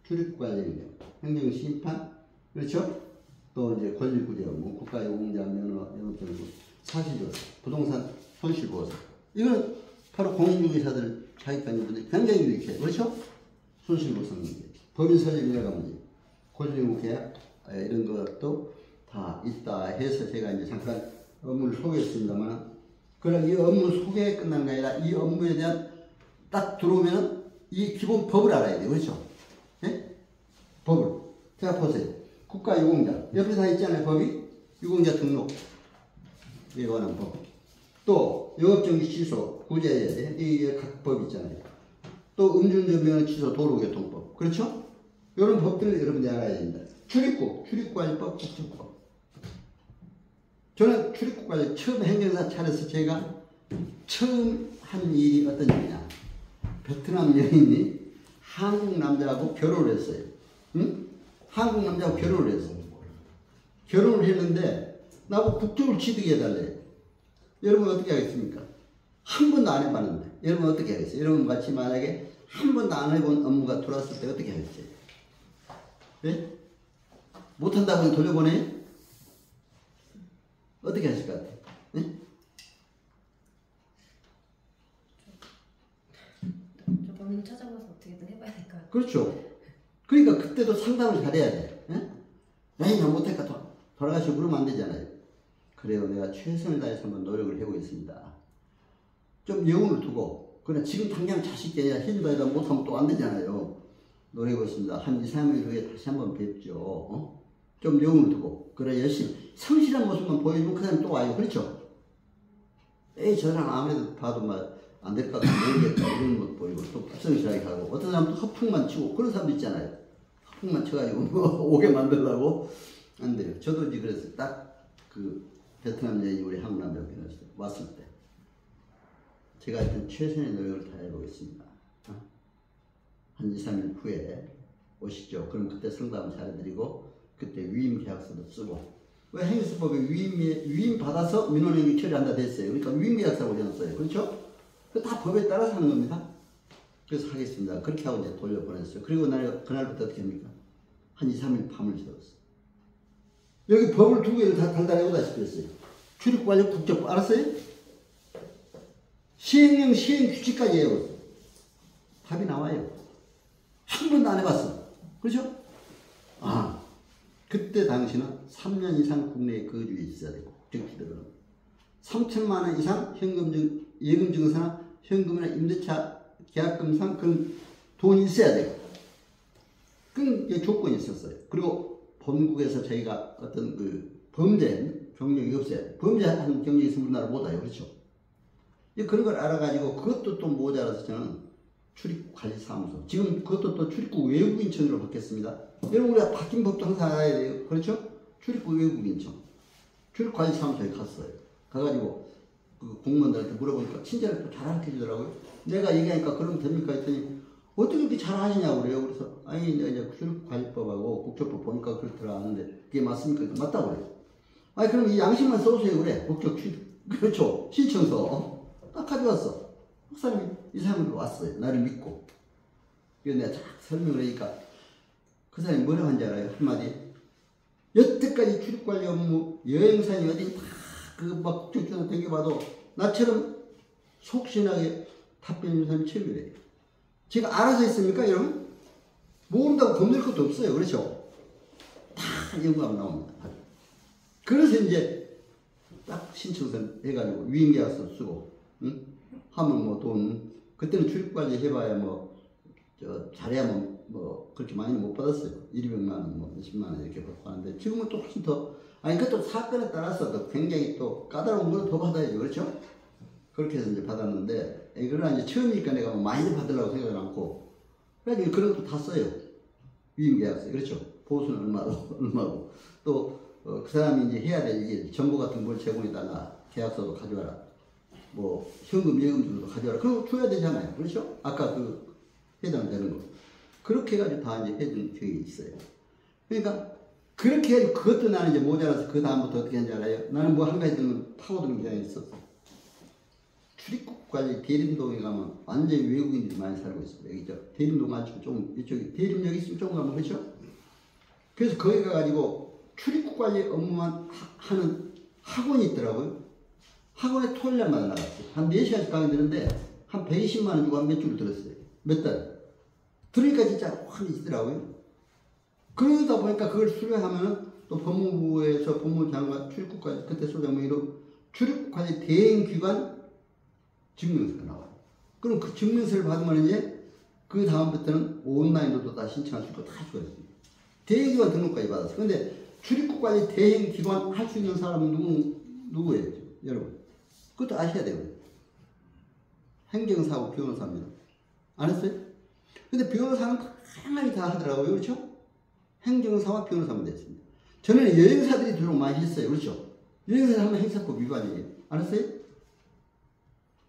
출입관리인력, 행정심판, 그렇죠? 또 이제 권리구제 업무, 국가요금자 면허, 영업정보, 사실조사, 부동산 손실보상. 이거는 바로 공인중개사들 자격관리분들이 굉장히 유익해요. 그렇죠? 손실보상 문제, 법인 설립 인허가 문제, 권리구 계약 이런 것도 다 있다 해서 제가 이제 잠깐 업무를 소개했습니다만, 그럼 이 업무 소개 끝난 게 아니라 이 업무에 대한 딱 들어오면은 이 기본 법을 알아야 돼요. 그렇죠? 예? 법을. 자, 보세요. 국가유공자. 옆에 다 있잖아요. 법이. 유공자 등록. 이에 관한 법. 또, 영업정지 취소, 구제, 이게 각 법 있잖아요. 또, 음주운전면허 취소, 도로교통법. 그렇죠? 이런 법들을 여러분들이 알아야 됩니다. 출입국관리법, 국적법. 저는 출입국관리 처음 행정사 차려서 제가 처음 한 일이 어떤 일이냐. 베트남 여인이 한국 남자하고 결혼을 했어요. 응? 한국 남자하고 결혼을 했어요. 결혼을 했는데 나보고 국적을 취득해달래. 여러분 어떻게 하겠습니까? 한 번도 안 해봤는데 여러분 어떻게 하겠어요? 여러분 같이 만약에 한 번도 안 해본 업무가 들어왔을 때 어떻게 하겠어요? 네? 못한다고 돌려보내? 어떻게 하실 것 같아요? 네? 저 법률 찾아봐서 어떻게든 해봐야 될 것 같아요. 그렇죠. 그러니까 그때도 상담을 잘해야 돼. 에이, 나 못할까? 돌아가시고 그러면 안 되잖아요. 그래요. 내가 최선을 다해서 한번 노력을 해보겠습니다. 좀 여운을 두고, 그냥 지금 당장 자식이 아니라 힘들다 못하면 또 안 되잖아요. 노력해보겠습니다. 한 2, 3일 후에 다시 한번 뵙죠. 좀 여운을 두고, 그래, 열심히. 성실한 모습만 보여주면 그 사람이 또 와요. 그렇죠? 에이, 저 사람 아무래도 봐도 막 안 될 것 같아, 모르겠다. 이런 것 보이고, 또 불성실하게 하고, 어떤 사람은 또 허풍만 치고, 그런 사람도 있잖아요. 허풍만 쳐가지고, 오게 만들려고. 안 돼요. 저도 이제 그래서 딱 그 베트남 여인이 우리 한국 남자 왔을 때, 제가 하여튼 최선의 노력을 다해보겠습니다. 한 2, 3일 후에 오시죠. 그럼 그때 상담을 잘해드리고, 그때 위임 계약서도 쓰고, 왜 행위수법에 위임 받아서 민원행위 처리한다 됐어요. 그러니까 위임 계약서라고 해놨어요. 그렇죠? 그 다 법에 따라서 하는 겁니다. 그래서 하겠습니다. 그렇게 하고 이제 돌려보냈어요. 그리고 그날부터 어떻게 합니까? 한 2, 3일 밤을 새웠어요. 여기 법을 두 개를 다 달달하게 오다시피 했어요. 출입관리 국적법 알았어요? 시행령 시행 규칙까지 해요. 답이 나와요. 한 번도 안 해봤어. 그렇죠? 아, 그때 당시는 3년 이상 국내에 거주해 있어야 되고, 국적지들은 3천만 원 이상 예금 증서나 현금이나 임대차 계약금상 그런 돈이 있어야 되고, 그런 조건이 있었어요. 그리고 본국에서 저희가 어떤 그 범죄 경력이 없어요. 범죄한 경력이 있으면 우리나라 못 와요. 그렇죠? 그런 걸 알아가지고 그것도 또 모자라서 저는 출입관리사무소, 지금 그것도 또 출입국 외국인청으로 바뀌었습니다. 여러분, 우리가 바뀐 법도 항상 알아야 돼요. 그렇죠? 출입국 외국인청, 출입관리사무소에 갔어요. 가가지고 그 공무원들한테 물어보니까 친절하게 잘 가르쳐주더라고요. 내가 얘기하니까 그러면 됩니까? 했더니 어떻게 그렇게 잘 하시냐고 그래요. 그래서 아니 내가 이제 출입관리법하고 국적법 보니까 그렇더라 하는데 그게 맞습니까? 맞다고 그래요. 아니 그럼 이 양식만 써오세요 그래. 국적 출입, 그렇죠? 신청서 딱 가져왔어. 목사님이 이 사람으로 왔어요. 나를 믿고. 그래서 내가 쫙 설명을 하니까 그 사람이 뭐라고 한지 알아요? 한마디. 여태까지 출입관리 업무 여행사니 어디 다 그 막 국적증을 댕겨봐도 나처럼 속신하게 답변해주는 사람이 처음이래요. 제가 알아서 했습니까 여러분? 모른다고 겁낼 것도 없어요. 그렇죠? 다 연구하면 나옵니다. 그래서 이제 딱 신청서 해가지고 위임계약서 쓰고, 응? 하면 뭐 돈, 그때는 출입관리 해봐야 뭐 잘해야 뭐 그렇게 많이 못 받았어요. 200만 원, 뭐 10만 원 이렇게 받고 하는데 지금은 또 훨씬 더, 아니 그것도 사건에 따라서 또 굉장히 또 까다로운 걸 더 받아야죠. 그렇죠? 그렇게 해서 이제 받았는데, 그러나 이제 처음이니까 내가 뭐 많이 받으려고 생각을 않고, 그래가지고 그런 것도 다 써요. 위임계약서. 그렇죠? 보수는 얼마고. 또, 그 사람이 이제 해야 될 일, 정보 같은 걸 제공해달라. 계약서도 가져와라. 뭐, 현금, 예금도 가져와라. 그런 거 줘야 되잖아요. 그렇죠? 아까 그 해당되는 거. 그렇게 해가지고 다 이제 해준 적이 있어요. 그러니까, 그렇게 해가지고 그것도 나는 이제 모자라서 그 다음부터 어떻게 하는지 알아요? 나는 뭐 한 가지 들면 파고드는 경향이 있었어. 출입국 관리 대림동에 가면 완전히 외국인들이 많이 살고 있어요. 여기죠. 대림동 아시고 좀 이쪽에 대림역 있으면 조금 가면 그렇죠? 그래서 거기 가가지고 출입국 관리 업무만 하는 학원이 있더라고요. 학원에 토요일 날마다 나갔어요. 한 4시간씩 강의 들었는데 한 120만 원 주고 한 몇 주를 들었어요. 몇 달. 들으니까 진짜 확 있더라고요. 그러다 보니까 그걸 수료하면은 또 법무부에서 법무장관 출입국까지 그때 소장관 출입국관리 대행기관 증명서가 나와요. 그럼 그 증명서를 받으면 이제 그 다음부터는 온라인으로도 다 신청할 수 있고 다 할 수가 있습니다. 대행기관 등록까지 받았어요. 근데 출입국관리 대행기관 할 수 있는 사람은 누구예요? 여러분. 그것도 아셔야 돼요. 행정사하고 변호사입니다. 안 했어요? 근데 변호사는 다양하게 다 하더라고요. 그렇죠? 행정사와 변호사만 됐습니다. 저는 여행사들이 등록 많이 했어요. 그렇죠? 여행사를 하면 행사법 위반이에요. 안 했어요?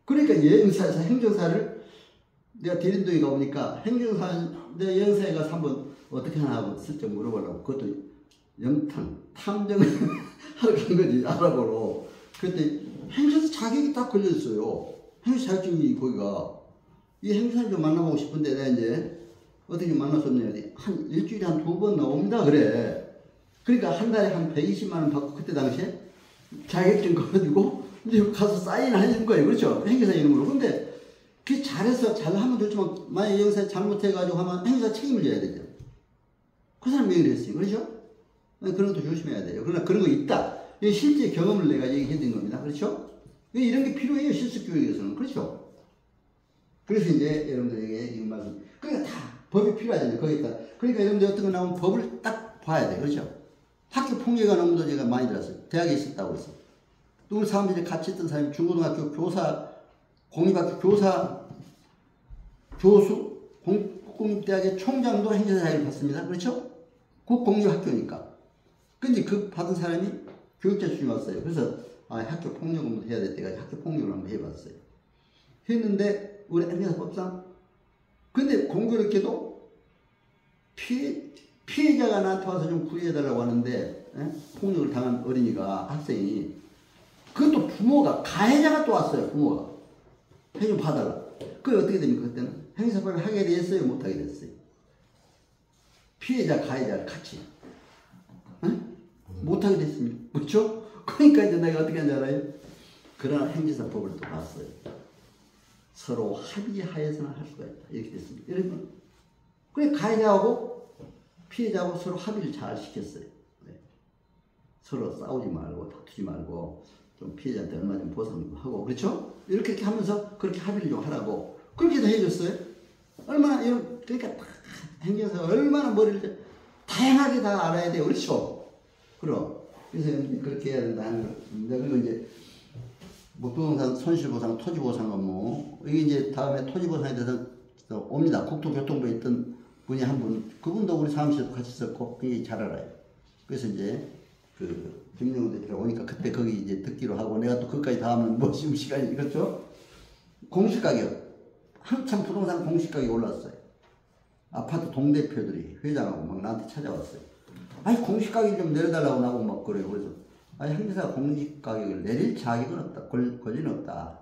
그러니까 여행사에서 행정사를 내가 대림동에 가보니까 내가 여행사에 가서 한번 어떻게 하나 하고 슬쩍 물어보려고 그것도 영탕, 탐정을 하러 간 거지, 알아보러. 그때 행사에서 자격이 딱 걸려있어요. 행사 자격증이 거기가. 이 행사를 좀 만나보고 싶은데 내가 이제 어떻게 만났었냐. 한 일주일에 한 2번 나옵니다. 그래. 그러니까 한 달에 한 120만 원 받고 그때 당시에 자격증 걸어주고 이제 가서 사인하는 거예요. 그렇죠? 행사 이름으로. 근데 그 잘해서 잘하면 좋지만 만약에 여기서 잘못해가지고 하면 행사 책임을 져야 되죠. 그 사람 명의를 했어요. 그렇죠? 그런 것도 조심해야 돼요. 그러나 그런 거 있다. 실제 경험을 내가 얘기해 드린 겁니다. 그렇죠? 이런 게 필요해요. 실습 교육에서는. 그렇죠? 그래서 이제 여러분들에게 이 말씀. 그러니까 다 법이 필요하잖아요. 거기다. 그러니까 여러분들 어떤 거 나오면 법을 딱 봐야 돼요. 그렇죠? 학교 폭력가 논문도 제가 많이 들었어요. 대학에 있었다고 했어요. 또 우리 사람들이 같이 있던 사람이 중고등학교 교사, 공립학교 교사, 교수, 국공립대학의 총장도 행정사 자격을 받습니다. 그렇죠? 국공립학교니까. 근데 그 받은 사람이 교육자 수준이 왔어요. 그래서 학교 폭력을 한번 해야 될 때가 학교 폭력을 한번 해봤어요. 했는데 우리 행정사법상 근데 공교롭게도 피해자가 나한테 와서 좀 구해달라고 하는데 폭력을 당한 어린이가 학생이 그것도 부모가 가해자가 또 왔어요. 부모가 해 좀 봐달라. 그게 어떻게 됩니까? 그때는 행정사법을 하게 됐어요? 못하게 됐어요? 피해자 가해자를 같이 못하게 됐습니다. 그렇죠? 그러니까 이제 내가 어떻게 하는지 알아요? 그러나 행정사법을 또 봤어요. 서로 합의하에서는 할 수가 있다. 이렇게 됐습니다. 여러분, 그래 가해자하고 피해자하고 서로 합의를 잘 시켰어요. 네. 서로 싸우지 말고 다투지 말고 좀 피해자한테 얼마 좀 보상도 하고 그렇죠? 이렇게 하면서 그렇게 합의를 좀 하라고 그렇게도 해줬어요. 얼마나 그러니까 행정사가 얼마나 머리를 다양하게 다 알아야 돼요. 그렇죠? 그래서 그렇게 해야 된다는 겁니다. 그리고 이제 뭐 부동산 손실보상, 토지보상 업무 이게 이제 다음에 토지보상에 대해서 옵니다. 국토교통부에 있던 분이 한 분, 그분도 우리 사무실에도 같이 있었고 굉장히 잘 알아요. 그래서 이제 그 김영우 대표가 오니까 그때 거기 이제 듣기로 하고 내가 또 거기까지 다 하면 뭐 지금 시간이 그렇죠? 공시가격 한참 부동산 공시가격이 올랐어요. 아파트 동대표들이 회장하고 막 나한테 찾아왔어요. 아니 공시가격 좀 내려달라고 나보고 막 그래요. 그래서 아니 행정사가 공시가격을 내릴 자격은 없다. 권리는 없다.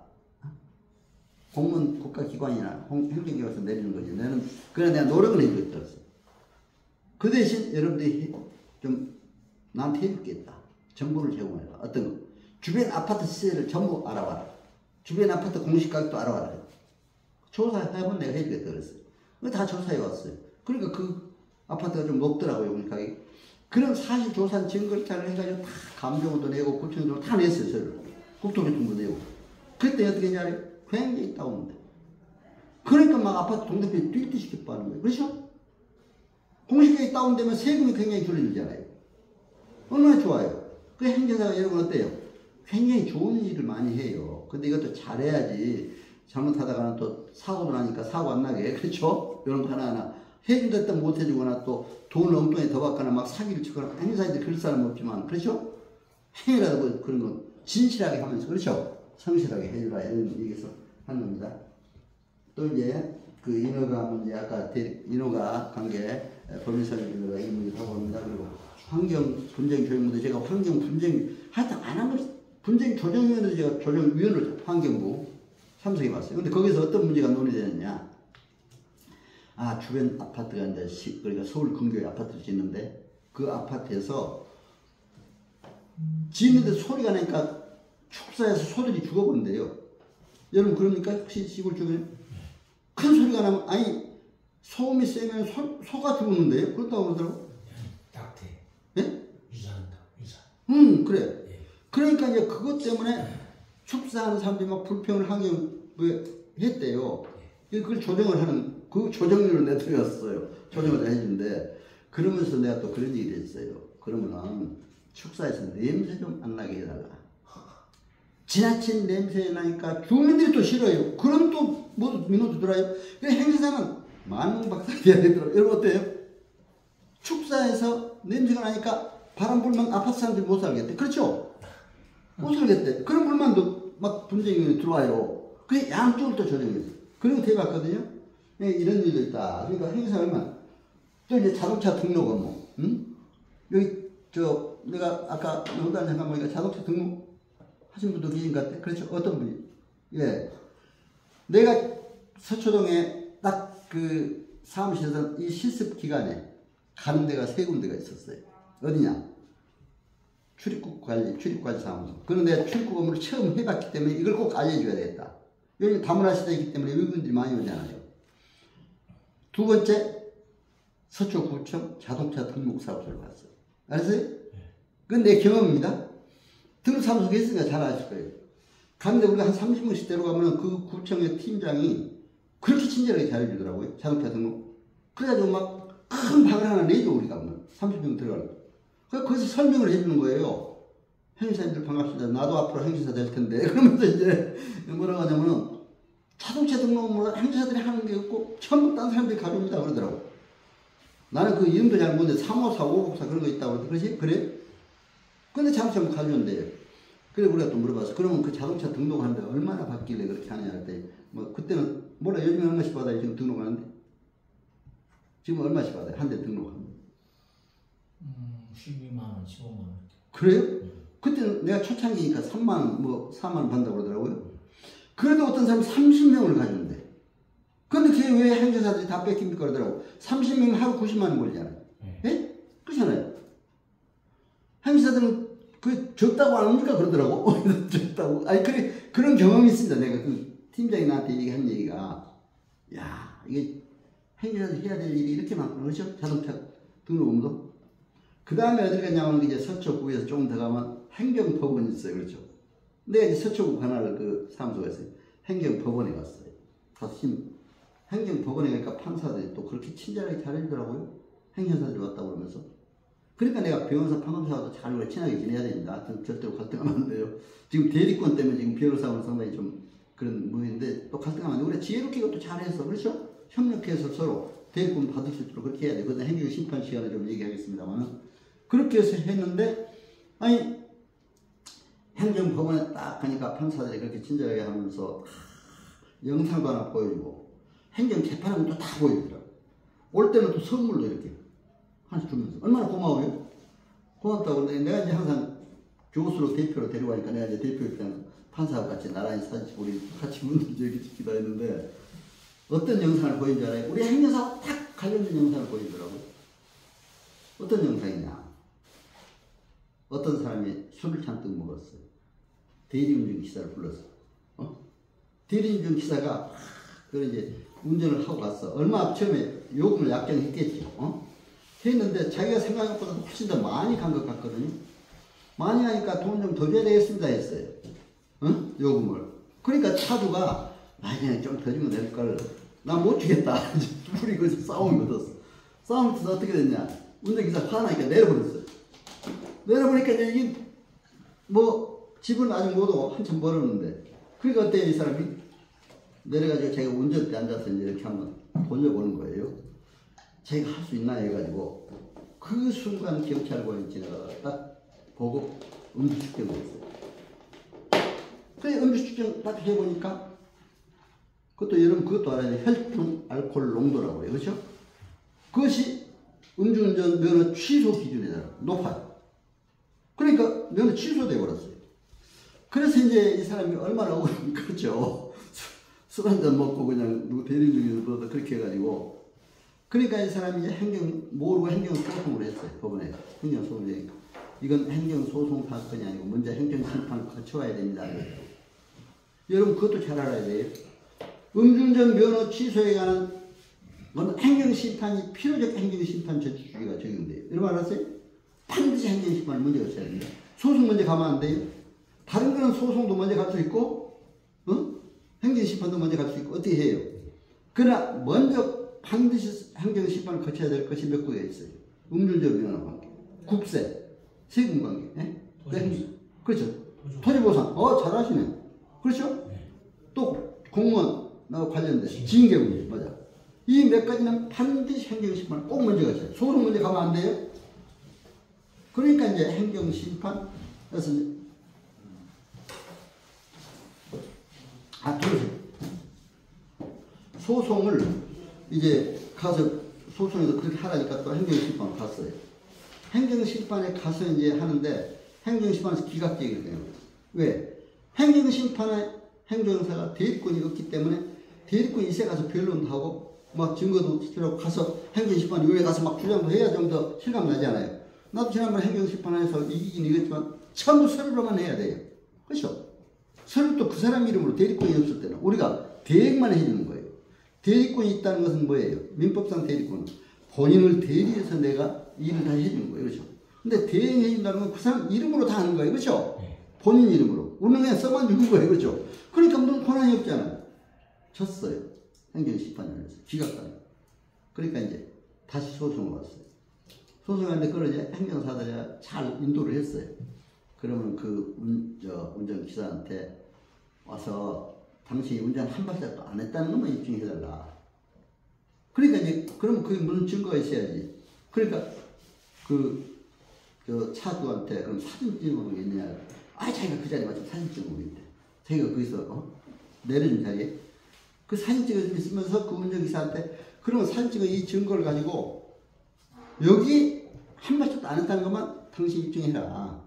공무원 국가기관이나 행정기관에서 내리는 거지. 나는 그래 내가 노력은 해주겠다. 그 대신 여러분들이 좀 나한테 해줄 게 있다. 정보를 제공해라. 어떤 거? 주변 아파트 시세를 전부 알아봐라. 주변 아파트 공시가격도 알아봐라. 조사해보면 내가 해주겠다 그랬어요. 다 조사해 왔어요. 그러니까 그 아파트가 좀 높더라고요. 공시가격이. 그런 사실 조사 증거를 잘 해가지고 다 감정도 내고 구청도 다 냈어요. 저를. 국토교통부 내고. 그때 어떻게 했냐면 굉장히 다운돼. 그러니까 막 아파트 동대표에 뛰듯이 기뻐하는 거예요. 그렇죠? 공시가격이 다운되면 세금이 굉장히 줄어들잖아요. 얼마나 좋아요. 그 행정사가 여러분 어때요? 굉장히 좋은 일을 많이 해요. 근데 이것도 잘해야지 잘못하다가는 또 사고도 나니까 사고 안 나게. 그렇죠? 이런 거 하나하나 해준다 했다 못 해주거나 또 돈을 엉뚱하게 더 받거나 막 사기를 치거나 행사인들 그럴 사람 없지만 그렇죠? 행위라도 그런 거 진실하게 하면서 그렇죠? 성실하게 해주라 이런 얘기에서 하는 겁니다. 또 이제 그 인허가 문제 아까 인허가 관계 법인설립인허가 이 문제 하고 합니다. 그리고 환경 분쟁 조정 문제 제가 환경 분쟁 하여튼 안 한 거 분쟁 조정위원회도 제가 조정위원으로 환경부 참석해 봤어요. 근데 거기서 어떤 문제가 논의되느냐? 주변 아파트가 이제 그러니까 서울 근교에 아파트를 짓는데 그 아파트에서 짓는데 소리가 나니까 축사해서 소들이 죽어버린대요. 여러분 그럽니까? 혹시 시골 주변에? 큰 소리가 나면 아니 소음이 세면 소가 죽었는데요? 그렇다고 그러더라고. 닭태. 예? 유산한다. 유산. 그래. 예. 그러니까 이제 그것 때문에 축사하는 사람들이 막 불평을 하게 했대요. 그걸 조정을 하는, 그 조정률을 내드렸어요. 조정을 해주는데, 그러면서 내가 또 그런 얘기를 했어요. 그러면은 축사에서 냄새 좀 안 나게 해달라. 지나친 냄새 나니까 주민들이 또 싫어요. 그럼 또 모두 민원도 들어요. 행사장은 만능박살이 돼야 되더라고요. 여러분 어때요? 축사에서 냄새가 나니까 바람 불면 아파트 사람들이 못 살겠대. 그렇죠? 못 살겠대. 그런 불만도 막 분쟁이 들어와요. 그게 양쪽을 또 조정했어요. 그런 거 되게 봤거든요. 이런 일도 있다. 그러니까 행사 얼마. 또 이제 자동차 등록 업무. 응? 여기 내가 아까 농담 잠깐 보니까 자동차 등록 하신 분도 계신 것 같아. 그렇죠? 어떤 분이? 예. 내가 서초동에 딱 그 사무실에서 이 실습 기간에 가는 데가 3군데가 있었어요. 어디냐? 출입관리 사무소. 그런 내가 출입국 업무를 처음 해봤기 때문에 이걸 꼭 알려줘야 되겠다. 요즘 다문화 시대이기 때문에 외국인들이 많이 오잖아요. 두 번째, 서초구청 자동차 등록사무소를 갔어요. 알았어요? 그건 내 경험입니다. 등록사무소가 있으니까 잘 아실 거예요. 갔는데 우리가 한 30명씩 데려가면 그 구청의 팀장이 그렇게 친절하게 잘해주더라고요. 자동차 등록. 그래가지고 막 큰 방을 하나 내줘, 우리가 뭐 30명 들어가고. 그래서 거기서 설명을 해주는 거예요. 행사님들 반갑습니다. 나도 앞으로 행사 될 텐데. 그러면서 이제 뭐라고 하냐면은 자동차 등록은 행사들이 하는 게 없고 전부 딴 사람들이 가져옵니다. 그러더라고. 나는 그 이름도 잘 모르는데 354, 554 그런 거 있다고 그러지? 그래? 근데 자동차 가져온대요. 그래 우리가 또 물어봤어. 그러면 그 자동차 등록하는데 얼마나 받길래 그렇게 하냐 할 때 뭐 그때는 몰라 요즘에 얼마씩 받아요 지금 등록하는데? 지금 얼마씩 받아요 한 대 등록하면? 12만 원, 15만 원. 그래요? 그때는 내가 초창기니까 3만 원, 뭐 4만 원 받는다고 그러더라고요. 그래도 어떤 사람은 30명을 가져온대. 근데 그게 왜 행사사들이 다 뺏깁니까 그러더라고. 30명이면 하루 90만 원 걸리잖아요. 예? 그렇잖아요. 행사들은 그 적다고 안 합니까 그러더라고. 적다고. 아니 그런 경험이 있습니다. 내가 그 팀장이 나한테 얘기한 얘기가 야 이게 행사들 해야 될 일이 이렇게 많구나. 그렇죠? 자동차 등록 업무도. 그 다음에 어딜 갔냐면 이제 서초구에서 조금 더 가면 행정법원이 있어요. 그렇죠? 내가 이제 서초구 관할 그 사무소가 있어요. 행정법원에 갔어요. 가서 행정법원에 가니까 판사들이 또 그렇게 친절하게 잘해주더라고요. 행정사들이 왔다고 그러면서. 그러니까 내가 변호사, 판검사하고도 잘 친하게 지내야 됩니다. 절대로 갈등하면 안 돼요. 지금 대리권 때문에 지금 변호사하고는 상당히 좀 그런 무인데 또 갈등하면 안 돼요. 우리가 지혜롭게 이것도 잘해서 그렇죠? 협력해서 서로 대리권 받을 수 있도록 그렇게 해야 돼요. 그건 행정심판 시간에 좀 얘기하겠습니다만 그렇게 해서 했는데 아니 행정법원에 딱 가니까 판사들이 그렇게 친절하게 하면서 영상도 하나 보여주고 행정재판하고 또 다 보여주더라고. 올 때는 또 선물로 이렇게 하나씩 주면서 얼마나 고마워요? 고맙다고. 내가 이제 항상 교수로 대표로 데려가니까 내가 이제 대표 입장에서 판사하고 같이 나란히 사진 찍고 우리 같이 문제 찍기도 했는데 어떤 영상을 보인 줄 알아요? 우리 행정사와 딱 관련된 영상을 보이더라고요. 어떤 영상이냐? 어떤 사람이 술을 잔뜩 먹었어요. 대리운전 기사를 불렀어. 대리운전 기사가 그걸 이제 운전을 하고 갔어. 얼마 처음에 요금을 약정했겠죠. 했는데 자기가 생각한 것보다 훨씬 더 많이 간 것 같거든요. 많이 하니까 돈 좀 더 줘야 되겠습니다 했어요. 요금을. 그러니까 차주가 그냥 좀 더 주면 될걸. 나 못 주겠다. 둘이 거기서 싸움이 붙었어. 싸움이 붙어서 어떻게 됐냐. 운전기사 화나니까 내려버렸어요. 내려보니까 이게 뭐 집은 아직 못 오고 한참 멀었는데 그러니까 어때요 이 사람이? 내려가지고 제가 운전대 앉아서 이제 이렇게 한번 돌려보는 거예요. 제가 할 수 있나 해가지고 그 순간 경찰관이 지나가다가 딱 보고 음주 측정을 했어요. 그래 음주 측정 딱 해보니까 그것도 여러분 그것도 알아야 돼요. 혈중 알코올 농도라고 해요. 그렇죠? 그것이 음주운전 면허 취소 기준에 따라 높아요. 그러니까 면허 취소돼 버렸어요. 그래서 이제 이 사람이 얼마나 억울합니까? 그렇죠? 술 한잔 먹고 그냥 누구 대리운전에서 그렇게 해가지고 그러니까 이 사람이 이제 모르고 행정소송을 했어요. 법원에. 행정소송을 이건 행정소송 사건이 아니고 먼저 행정심판을 거쳐와야 됩니다. 여러분 그것도 잘 알아야 돼요. 음주운전 면허 취소에 관한 행정심판이 필요적 행정심판 조치주의가 적용돼요. 여러분 알았어요? 반드시 행정심판을 먼저 거쳐야 됩니다. 소송 먼저 가면 안 돼요. 다른 거는 소송도 먼저 갈 수 있고, 행정심판도 먼저 갈 수 있고, 어떻게 해요? 그러나 먼저 반드시 행정심판을 거쳐야 될 것이 몇 개가 있어요. 음주운전 관계, 국세, 세금 관계, 그렇죠. 토지보상, 잘하시네. 그렇죠? 또 공무원 관련된 징계 문제, 맞아. 이 몇 가지는 반드시 행정심판을 꼭 먼저 가셔야 돼요. 소송 먼저 가면 안 돼요. 그러니까 이제 행정심판에서 둘째, 소송을 이제 가서 소송에서 그렇게 하라니까 또 행정심판 갔어요. 행정심판에 가서 이제 하는데 행정심판에서 기각되게 돼요. 왜? 행정심판에 행정사가 대리권이 없기 때문에 대리권 이세 가서 변론도 하고 막 증거도 필요하고 가서 행정심판 위에 가서 막 주장도 해야 좀 더 실감 나지 않아요? 나도 지난번에 행정심판에서 이기긴 이겼지만 전부 서류로만 해야 돼요. 그렇죠? 서류도 그 사람 이름으로 대리권이 없을 때는 우리가 대행만 해주는 거예요. 대리권이 있다는 것은 뭐예요? 민법상 대리권은 본인을 대리해서 내가 일을 다 해주는 거예요. 그렇죠? 근데 대행해준다는 건 그 사람 이름으로 다 하는 거예요. 그렇죠? 본인 이름으로. 우리는 그냥 써만 주는 거예요. 그렇죠? 그러니까 무슨 권한이 없잖아요. 졌어요. 행정심판에서 기각당해요. 그러니까 이제 다시 소송을 왔어요. 소송하는데 그걸 이제 행정사들이 잘 인도를 했어요. 그러면 그 운전기사한테 와서 당신이 운전 한 발짝도 안 했다는 것만 입증해달라. 그러니까 이제 그러면 그게 무슨 증거가 있어야지. 그러니까 저 차주한테 그럼 사진 찍어보는 게 있냐? 자기가 그 자리에 마침 사진 찍어보고 있대. 자기가 거기서 내려준 자리에 그 사진 찍어주면서 그 운전기사한테 그러면 사진 찍어 이 증거를 가지고 여기 한 발짝도 안 했다는 것만 당신 입증해라.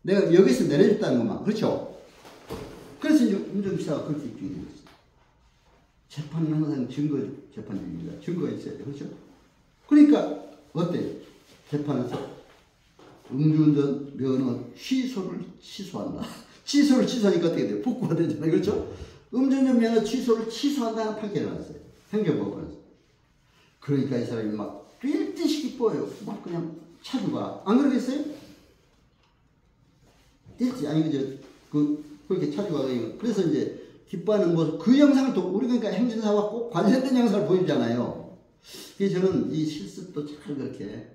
내가 여기서 내려줬다는 것만. 그렇죠? 그래서 이제 운전기사가 그렇게 입증해 줬어요. 재판은 항상 재판입니다. 증거가 있어야 돼요. 그렇죠? 그러니까 어때요? 재판에서 음주운전 면허 취소한다. 취소를 취소하니까 어떻게 돼요? 복구가 되잖아요. 그렇죠? 음주운전 면허 취소를 취소한다는 판결이 나왔어요. 행정법원에서. 그러니까 이 사람이 막 뛸 듯이 기뻐요. 막 그냥 차주가. 안 그러겠어요? 뛸지. 아니, 그렇게 차주가. 그래서 이제 기뻐하는 모습, 그 영상을 또, 우리 그러니까 행정사와 꼭 관련된 영상을 보여주잖아요. 그래서 저는 이 실습도 잘 그렇게.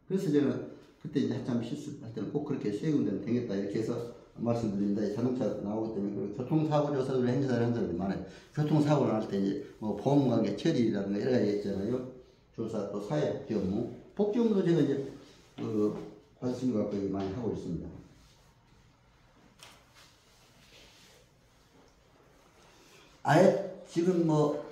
그래서 저는 그때 이제 한참 실습할 때는 꼭 그렇게 세 군데는 되겠다. 이렇게 해서 말씀드립니다. 자동차 나오기 때문에 교통사고 조사를 행사를 한 사람들이 많아요. 교통사고를 할 때 이제 뭐 보험관계 처리라든가 여러 가지 있잖아요. 조사 또 사회복지 업무. 복지 업무도 제가 이제 관심을 갖고 많이 하고 있습니다. 아예 지금 뭐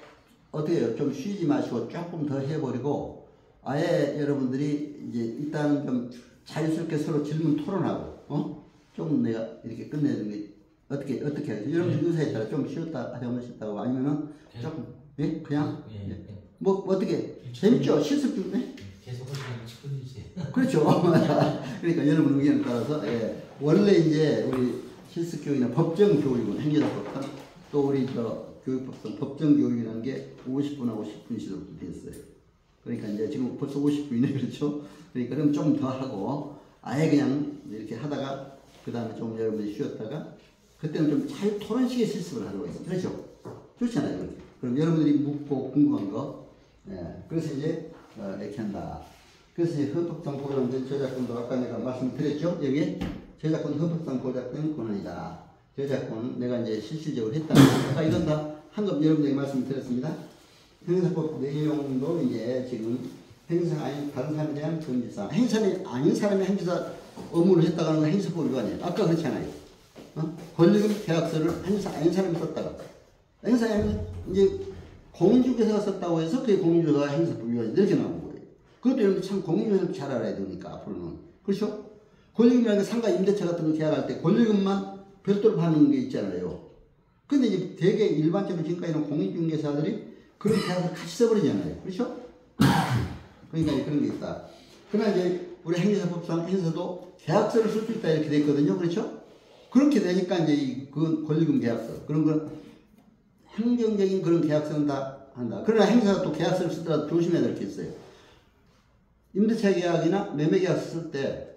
어떻게 해요? 좀 쉬지 마시고 조금 더 해버리고 아예 여러분들이 이제 일단 좀 자유스럽게 서로 질문 토론하고 좀 내가 이렇게 끝내는 게 어떻게 하죠? 여러분들 의사에 따라 좀 쉬었다 하면 쉬었다고 아니면은 조금 그냥 뭐 어떻게 재밌죠? 실습 중 계속 하시면 10분이지. 그렇죠. 그러니까 여러분 의견에 따라서 원래 이제 우리 실습 교육이나 법정 교육은 행정사법상 또 우리 교육법상 법정 교육이라는 게 50분하고 10분씩으로 되었어요. 그러니까 이제 지금 벌써 50분이네. 그렇죠? 그러니까 그럼 좀 더 하고 아예 그냥 이렇게 하다가 그 다음에 좀 여러분이 쉬었다가 그때는 좀 자유 토론식의 실습을 하려고 했어요. 그렇죠? 좋잖아요. 그렇게. 그럼 여러분들이 묻고 궁금한 거 그래서 이제 이렇게 한다. 그래서 이제 헌법상 보장된 저작권도 아까 내가 말씀드렸죠? 여기에 저작권 헌법상 보장된 권한이다. 저작권 내가 이제 실질적으로 했다. 아까 이건 다 한급 여러분에게 말씀드렸습니다. 행사법 내용도 이제 지금 행사 아닌 다른 사람에 대한 금지사, 행사는 아닌 사람이 행사 업무를 했다가 하는 건 행사법 위반이에요. 아까 그렇잖아요. 권리금 계약서를 행사 아닌 사람이 썼다가 행사 아닌 이제 공인중개사가 썼다고 해서 그게 공인중개사가 행사법 위반이 이렇게 나오는 거예요. 그것도 여러분들 참 공인중개사 잘 알아야 되니까 앞으로는. 그렇죠? 권리금이라는 게 상가 임대차 같은 거 계약할 때 권리금만 별도로 받는 게 있잖아요. 근데 이제 되게 일반적으로 지금까지는 공인중개사들이 그런 계약을 같이 써버리잖아요. 그렇죠? 그러니까 그런 게 있다. 그러나 이제 우리 행정사법상 행사도 계약서를 쓸 수 있다 이렇게 돼 있거든요. 그렇죠? 그렇게 되니까 이제 그 권리금 계약서 그런 건 행정적인 그런 계약서는 다 한다. 그러나 행사가 또 계약서를 쓰더라도 조심해야 될 게 있어요. 임대차 계약이나 매매 계약서 쓸 때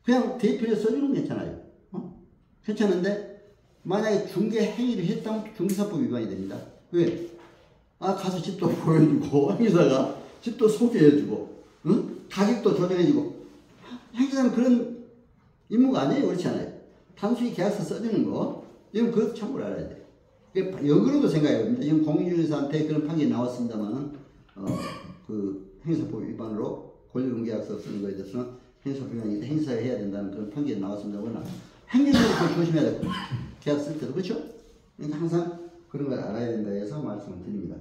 그냥 대표에 써주는 게 있잖아요. 괜찮은데 만약에 중개 행위를 했다면 중개사법 위반이 됩니다. 왜? 가서 집도 보여주고 행사가 집도 소개해주고 응? 가격도 조정해주고 행사는 그런 임무가 아니에요. 그렇지 않아요? 단순히 계약서 써주는 거 이건 그것도 참고를 알아야 돼요. 역으로도 생각해야 됩니다. 이건 공인중개사한테 그런 판결이 나왔습니다만 그 행사법 위반으로 권리공개약서 쓰는 거에 대해서는 행사법 위반이 행사해야 된다는 그런 판결이 나왔습니다만 행정적으로 조심해야 돼요. 계약 쓸 때도 그렇죠? 그러니까 항상 그런 걸 알아야 된다 해서 말씀을 드립니다.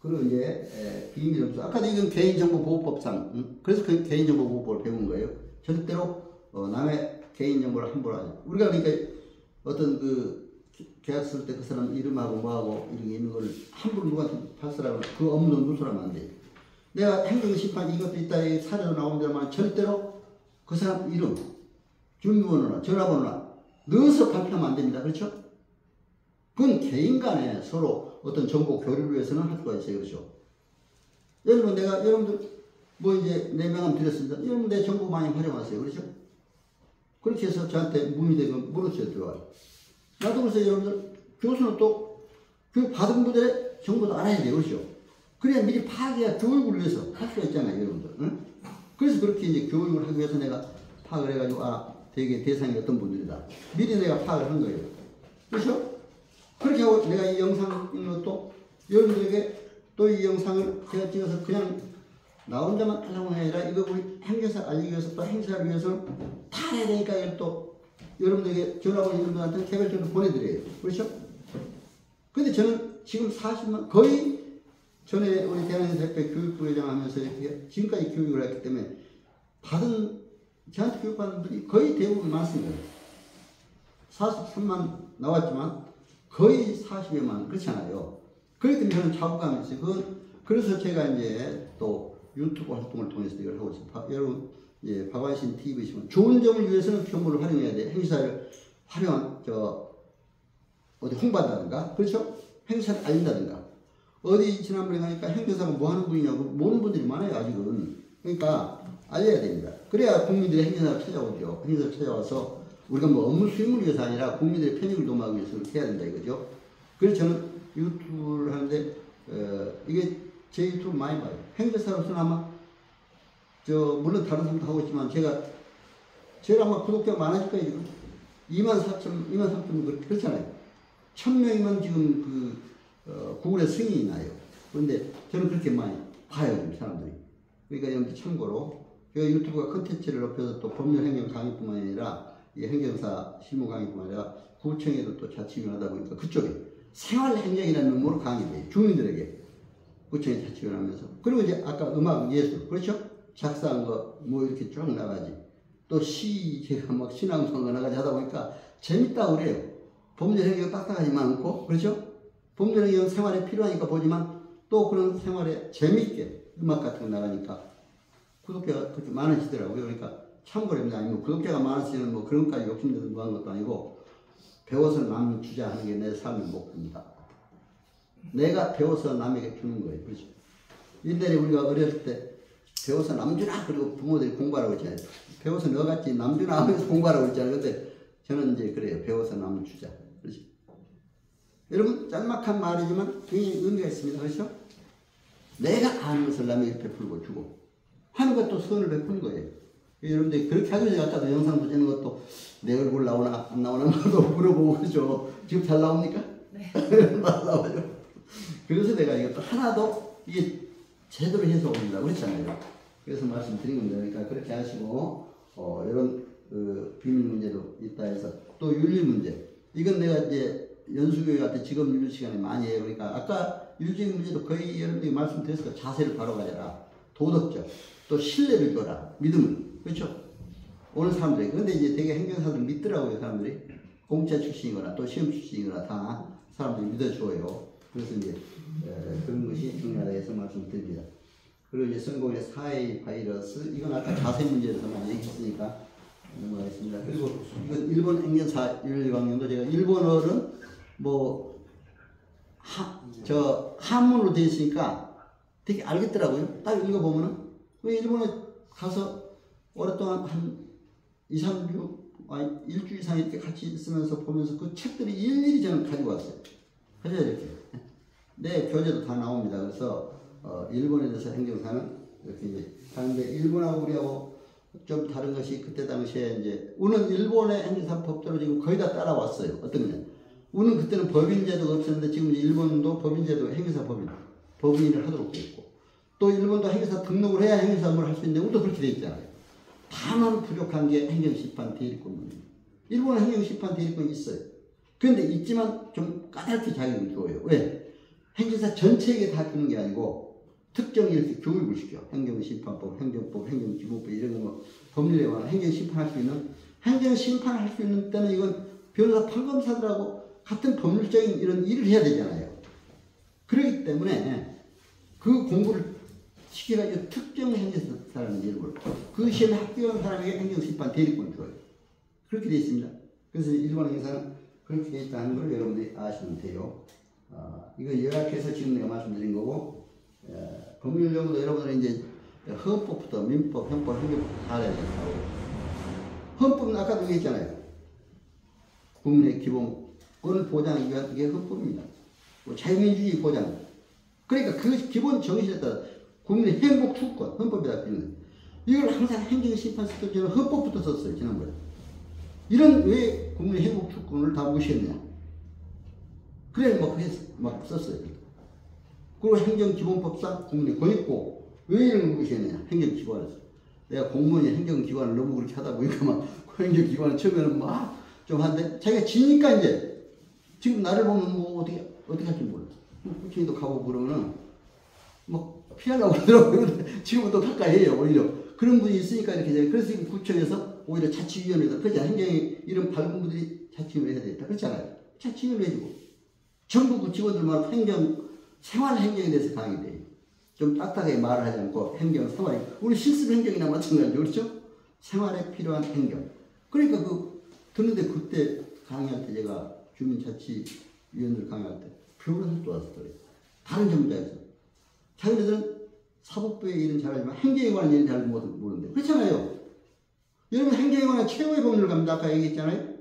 그리고 이제 비밀음수 아까도 이건 개인정보보호법상 그래서 그 개인정보보호법을 배운 거예요. 절대로 남의 개인정보를 함부로 하지. 우리가 그러니까 어떤 그 계약 쓸 때 그 사람 이름하고 뭐하고 이런 게 있는 걸 함부로 누구한테 발설하고 그 업무는 누설하면 안 돼. 내가 행정심판 이것도 있다 사례도 나오는데만 절대로 그 사람 이름, 주민번호나 전화번호나 넣어서 발표하면 안 됩니다. 그렇죠? 그건 개인 간에 서로 어떤 정보 교류를 위해서는 할 수가 있어요. 그렇죠? 여러분 내가 여러분들 뭐 이제 내 명함 드렸습니다. 여러분 내 정보 많이 활용하세요. 그렇죠? 그렇게 해서 저한테 문의되면 물어주셔도 좋아요. 나도 그래서 여러분들 교수는 또 그 받은 분들의 정보도 알아야 돼요. 그렇죠? 그래야 미리 파악해야 교육을 위해서 할 수가 있잖아요. 여러분들. 응? 그래서 그렇게 이제 교육을 하기 위해서 내가 파악을 해가지고 되게 대상이 어떤 분들이다. 미리 내가 파악을 한 거예요. 그렇죠? 그렇게 하고 내가 이 영상을 또 여러분들에게 또 이 영상을 제가 찍어서 그냥 나 혼자만 하려고 아니라 이거 우리 행사 알리기 위해서 또 행사를 위해서 다 해야 되니까 이걸 또 여러분들에게 전화번호 있는 분한테 개별적으로 보내드려요. 그렇죠? 근데 저는 지금 40만 거의 전에 우리 대한민국대학교 교육부회장 하면서 이렇게 지금까지 교육을 했기 때문에 저한테 교육받은 분이 거의 대부분 많습니다. 43만 나왔지만 거의 40여만 그렇잖아요. 그렇기 때문에 저는 자부감이 있어요. 그래서 제가 이제 또 유튜브 활동을 통해서 이걸 하고 있습니다. 여러분, 예, 박완신 TV시면 좋은 점을 위해서는 표물을 활용해야 돼. 행사를 어디 홍보한다든가, 그렇죠? 행사를 알린다든가. 어디 지난번에 가니까 행사가 뭐 하는 분이냐고 모르는 분들이 많아요, 아직은. 그러니까 알려야 됩니다. 그래야 국민들이 행사를 찾아오죠. 행사를 찾아와서 우리가 뭐 업무 수임을 위해서 아니라 국민들의 편익을 도모하기 위해서 해야 된다 이거죠. 그래서 저는 유튜브를 하는데 이게 제 유튜브 많이 봐요. 행사로서는 아마 물론 다른 사람도 하고 있지만 제가 아마 구독자가 많아질 거예요. 2만 3천 그렇잖아요. 1000명이면 지금 구글에 승인이 나요. 그런데 저는 그렇게 많이 봐요, 지금 사람들이. 그러니까 여러분들 참고로 제가 유튜브가 컨텐츠를 높여서 또 법률 행정 강의뿐만 아니라 이 행정사 실무 강의뿐만 아니라 구청에도 또 자치위원 하다 보니까 그쪽에 생활행정이라는 의무로 강의돼요. 주민들에게 구청에 자치위원 하면서. 그리고 이제 아까 음악 예술, 그렇죠? 작사한 거 뭐 이렇게 쭉 나가지. 또 제가 막 신앙송가 나가지 하다 보니까 재밌다고 그래요. 법률 행정 딱딱하지만 않고, 그렇죠? 법률 행정 생활에 필요하니까 보지만 또 그런 생활에 재밌게 음악 같은 거 나가니까 구독자가 그렇게 많으시더라고요. 그러니까 참고랍니다. 아니면 구독자가 많으시면 뭐 그런 것까지 욕심내서 뭐 하는 것도 아니고 배워서 남 주자 하는 게 내 삶의 목표입니다. 내가 배워서 남에게 주는 거예요. 그렇죠? 옛날에 우리가 어렸을 때 배워서 남주나 그리고 부모들이 공부하라고 했잖아요. 배워서 너같이 남주나 하면서 공부하라고 했잖아요. 근데 저는 이제 그래요. 배워서 남을 주자. 그렇죠? 여러분 짤막한 말이지만 굉장히 의미가 있습니다. 그렇죠? 내가 아는 것을 남에게 베풀고 주고 하는 것도 선을 베푸는 거예요. 여러분들이 그렇게 하죠. 제가 아까도 영상 보시는 것도 내 얼굴 나오나 안 나오나 물어보고 그러죠. 지금 잘 나옵니까? 네. 잘 나와요. 그래서 내가 이것도 하나도 이게 제대로 해서 옵니다. 그렇잖아요. 그래서 말씀드린 겁니다. 그러니까 그렇게 하시고 이런 비밀 문제도 있다 해서 또 윤리 문제. 이건 내가 이제 연수교육 같은 직업 윤리 시간에 많이 해요. 그러니까 아까 윤리적인 문제도 거의 여러분들이 말씀드렸을 거 자세를 바로 가져라. 도덕적. 또 신뢰를 줘라. 믿음을. 그렇죠? 오는 사람들이. 근데 이제 되게 행정사들 믿더라고요. 사람들이. 공짜 출신이거나 또 시험 출신이거나 다 사람들이 믿어줘요. 그래서 이제 그런 것이 중요하다 해서 말씀드립니다. 그리고 이제 성공의 사회 바이러스. 이건 아까 자세 문제에서만 얘기했으니까 넘어가겠습니다. 그리고 이건 일본 행정사 1학년도 제가 일본어는 뭐 한문으로 되어 있으니까 되게 알겠더라고요. 딱 읽어보면은 왜 일본에 가서 오랫동안 한 2, 3주 일주일 이상 이렇게 같이 있으면서 보면서 그 책들이 일일이 저는 가지고 왔어요. 그래서 이렇게 내 교재도 다 나옵니다. 그래서 일본에 대해서 행정사는 이렇게 이제 하는데 일본하고 우리하고 좀 다른 것이 그때 당시에 이제 우리는 일본의 행정사 법대로 지금 거의 다 따라왔어요. 어떤 거냐? 우리는 그때는 법인제도가 없었는데 지금 일본도 법인제도 행정사 법인을 하도록 돼 있고 또 일본도 행정사 등록을 해야 행정사업을 할 수 있는데 우리도 그렇게 돼 있잖아요. 다만 부족한 게 행정심판 대리권입니다. 일본은 행정심판 대리권이 있어요. 그런데 있지만 좀 까다롭게 자격을 줘요. 왜? 행정사 전체에게 다 주는 게 아니고 특정 이렇게 교육을 시켜. 행정심판법, 행정법, 행정기본법 이런 거 뭐 법률에 관한 행정심판할 수 있는 행정심판을 할 수 있는 때는 이건 변호사 판검사들하고 같은 법률적인 이런 일을 해야 되잖아요. 그렇기 때문에 그 공부를 시켜가지고 특정 행정사라는 이름으로 그 시험에 합격한 사람에게 행정심판 대리권을 줘요. 그렇게 되어 있습니다. 그래서 일본 행정사는 그렇게 되어 있다는 걸 여러분들이 아시면 돼요. 이거 요약해서 지금 내가 말씀드린 거고 법률적으로 여러분들은 이제 헌법부터 민법, 형법, 행정법 다 알아야 된다고. 헌법은 아까도 얘기했잖아요. 국민의 기본권을 보장하기 위한 게 헌법입니다. 자유민주주의 보장. 그러니까 그 기본 정신에 따라 국민의 행복 주권, 헌법에다 있는 이걸 항상 행정심판서도 저는 헌법부터 썼어요. 지난번에. 이런 왜 국민의 행복 주권을 다 무시했느냐. 그래 막 썼어요. 그리고 행정기본법상 국민의 권익고 왜 이런 걸 무시했느냐. 행정기관에서. 내가 공무원이 행정기관을 너무 그렇게 하다 보니까 막 행정기관을 처음에는 막 좀 한데 자기가 지니까 이제 지금 나를 보면 뭐 어떻게 할지 몰라. 구청에도 가보고 그러면은 막 피하려고 그러더라고요. 지금은 또 가까이 해요. 오히려 그런 분이 있으니까 이렇게 돼요. 그래서 지금 구청에서 오히려 자치위원회에서 그렇지 행정이 이런 밝은 분들이 자치위원회 해야 되겠다. 그렇잖아요. 자치위원회 해주고 정부 직원들만 행정 생활 행정에 대해서 강의를 해요. 좀 딱딱하게 말을 하지 않고 행정 생활 우리 실습 행정이나 마찬가지죠. 그렇죠? 생활에 필요한 행정. 그러니까 듣는데 그때 강의할 때 제가 주민자치위원들 강의할 때 별로 좋았어요. 다른 전문가에서 자기네들은 사법부의 일은 잘하지만 행정에 관한 일은 잘 모르는데 그렇잖아요. 여러분 행정에 관한 최고의 법률을 갑니다. 아까 얘기했잖아요.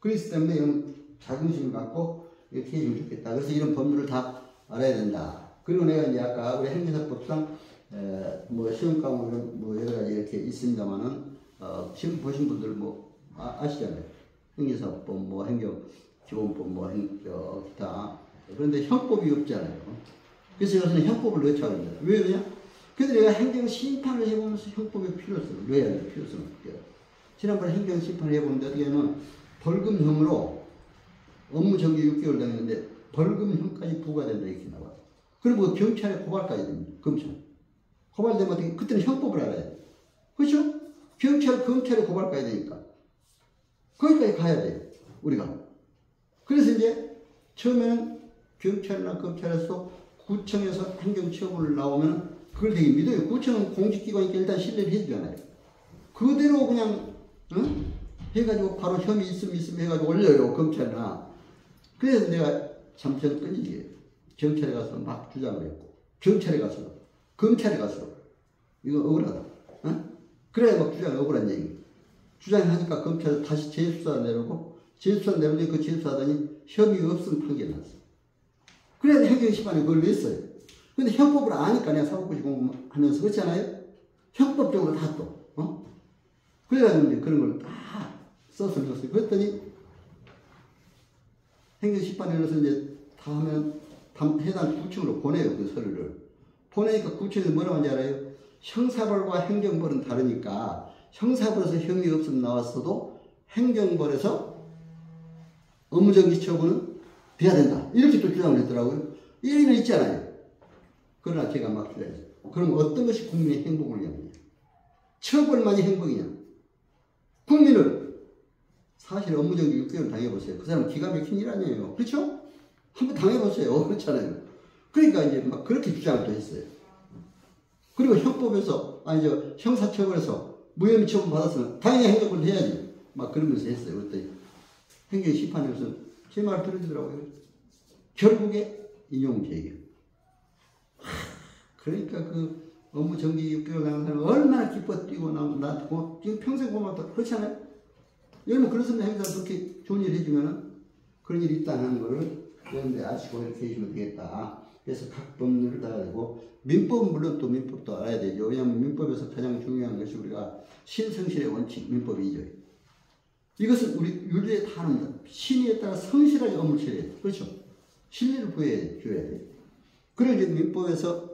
그렇기 때문에 이런 자긍심을 갖고 이렇게 해주면 좋겠다. 그래서 이런 법률을 다 알아야 된다. 그리고 내가 이제 아까 우리 행정사법상 뭐 시험 과목 뭐 여러 가지 이렇게 있습니다만은 시험 보신 분들 뭐 아시잖아요. 행정사법 뭐 행정기본법 뭐 기타. 그런데 형법이 없잖아요. 그래서 여기서는 형법을 넣자고 합니다. 왜 그러냐? 그래서 내가 행정심판을 해보면서 형법의 필요성을 넣어야 될 필요성을 느껴요. 지난번에 행정심판을 해보는데 어떻게 하면 벌금형으로 업무 정지 6개월 당했는데 벌금형까지 부과된다 이렇게 나와요. 그리고 경찰에 고발까지 됩니다. 검찰. 고발되면 어떻게 그때는 형법을 알아야 돼요. 그렇죠? 검찰에 고발까지 되니까. 거기까지 가야 돼요. 우리가. 그래서 이제 처음에는 경찰이나 검찰에서 구청에서 행정처분을 나오면 그걸 되게 믿어요. 구청은 공직기관이니까 일단 신뢰를 해주잖아요. 그대로 그냥 해가지고 바로 혐의 있으면 해가지고 올려요. 검찰이나. 그래서 내가 잠깐 끊이게 경찰에 가서 막 주장을 했고 경찰에 가서 검찰에 가서 이거 억울하다. 그래야 막 주장이 억울한 얘기. 주장하니까 검찰에서 다시 재수사 내려고 재수사 내려오니 그 재수사하더니 혐의 없음 판결 났어. 그래야 행정심판에 그걸 냈어요. 근데 형법을 아니까 내가 사법고시 공부하면서 그렇지 않아요? 형법적으로 다 또, 그래가지고 이제 그런 걸 다 써서 넣었어요. 그랬더니 행정심판에 넣어서 이제 다 하면 해당 구청으로 보내요. 그 서류를. 보내니까 구청에서 뭐라고 하는지 알아요? 형사벌과 행정벌은 다르니까 형사벌에서 혐의 없음 나왔어도 행정벌에서 업무정지 처분은 돼야 된다. 이렇게 또 주장을 했더라고요. 일리는 있잖아요. 그러나 제가 막 주장했어요. 그럼 어떤 것이 국민의 행복을 위함이냐? 처벌만이 행복이냐? 국민을 사실 업무정지 6개월 당해보세요. 그 사람은 기가 막힌 일 아니에요. 그렇죠? 한번 당해보세요. 그렇잖아요. 그러니까 이제 막 그렇게 주장을 또 했어요. 그리고 형법에서, 형사처벌에서 무혐의 처분 받았으면 당연히 행정을 해야지. 막 그러면서 했어요. 그랬더니 행정심판에서 제 말 들으더라고요. 결국에 인용제기예요. 그러니까 그 업무정지 6개월 당한 사람은 얼마나 기뻐 뛰고 나한테 지금 평생 고맙다. 그렇지 않아요? 여러분 그렇습니다. 행사 그렇게 좋은 일 해주면은 그런 일이 있다는 하는 거를 여러분들 아시고 이렇게 해주면 되겠다. 그래서 각 법률을 다 알고 민법은 물론 또 민법도 알아야 되죠. 왜냐하면 민법에서 가장 중요한 것이 우리가 신성실의 원칙 민법이죠. 이것은 우리 윤리에 다 합니다. 신의에 따라 성실하게 업무를 처리해야 돼. 그렇죠? 신뢰를 부여해줘야 돼. 그리고 이제 민법에서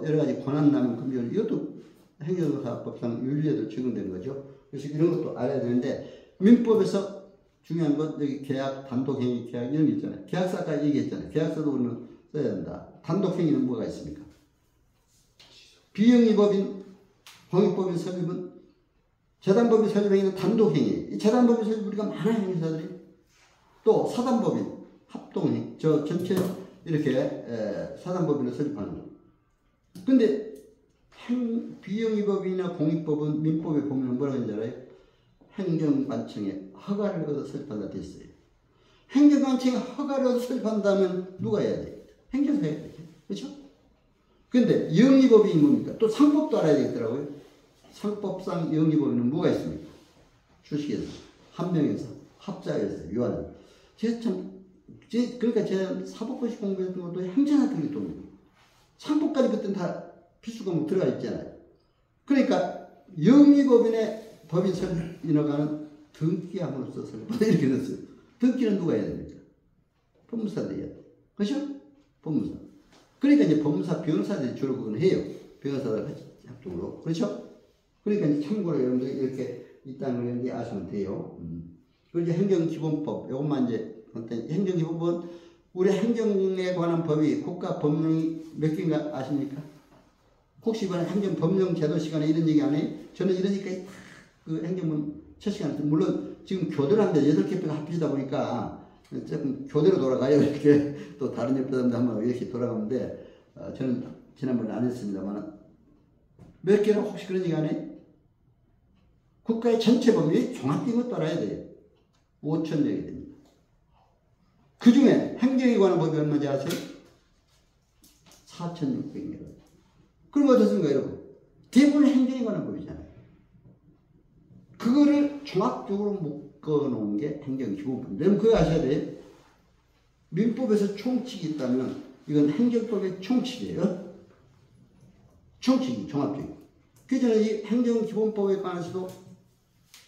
여러 가지 권한남용 금지를 이것도 행정사법상 윤리에도 적용된 거죠. 그래서 이런 것도 알아야 되는데 민법에서 중요한 건 여기 계약, 단독행위, 계약 이런 게 있잖아요. 계약서 아까 얘기했잖아요. 계약서도 우리는 써야 된다. 단독행위는 뭐가 있습니까? 비영리법인, 공익법인 설립은 재단법인 설립행위는 단독행위. 이 재단법인 설립 우리가 많아요. 행위사들이. 또 사단법인, 합동행위. 저 전체 이렇게 사단법인을 설립하는 거. 근데 비영리법이나 공익법은 민법에 보면 뭐라고 하는지 알아요? 행정관청에 허가를 얻어 설립한다 돼 있어요. 행정관청에 허가를 얻어 설립한다면 누가 해야 돼요? 행정사 해야 돼요. 그렇죠? 근데 영리법이 뭡니까? 또 상법도 알아야 되겠더라고요. 상법상 영리법에는 뭐가 있습니까? 주식에서, 한명에서, 합자에서, 유한. 그러니까 제가 사법고시 공부했던 것도 행정사들이 돕니다. 상법까지 그때는 다 필수 과목 들어가 있잖아요. 그러니까 영리법인의 법인 설립 인허가는 등기함으로써 설립한다 이렇게 됐어요. 등기는 누가 해야 됩니까? 법무사들이 해야 돼요. 그렇죠? 법무사. 그러니까 이제 법무사 변호사들이 주로 그건 해요. 변호사들 같이 합동으로. 그렇죠? 그러니까 이제 참고로 여러분들 이렇게 있다는 걸 아시면 돼요. 그리고 이제 행정기본법. 이것만 이제 행정기본법은 우리 행정에 관한 법이 국가 법령이 몇 개인가 아십니까? 혹시 이번에 행정법령 제도 시간에 이런 얘기 안 해요? 저는 이러니까 그 행정문 첫 시간에 물론 지금 교대를 하는데 8개 표가 합치다 보니까 조금 교대로 돌아가요. 이렇게 또 다른 옆사람들 한번 이렇게 돌아가는데 저는 지난번에 안 했습니다만 몇 개나 혹시 그런 얘기 안 해요? 국가의 전체 법률이 종합된 것도 알아야 돼요. 5,000여개 됩니다. 그 중에 행정에 관한 법이 얼마인지 아세요? 4,600여. 그럼 어떻습니까, 여러분? 대부분 행정에 관한 법이잖아요. 그거를 종합적으로 묶어놓은 게 행정기본법. 여러분 그거 아셔야 돼요. 민법에서 총칙이 있다면 이건 행정법의 총칙이에요. 총칙이 종합적인. 그 전에 이 행정기본법에 관해서도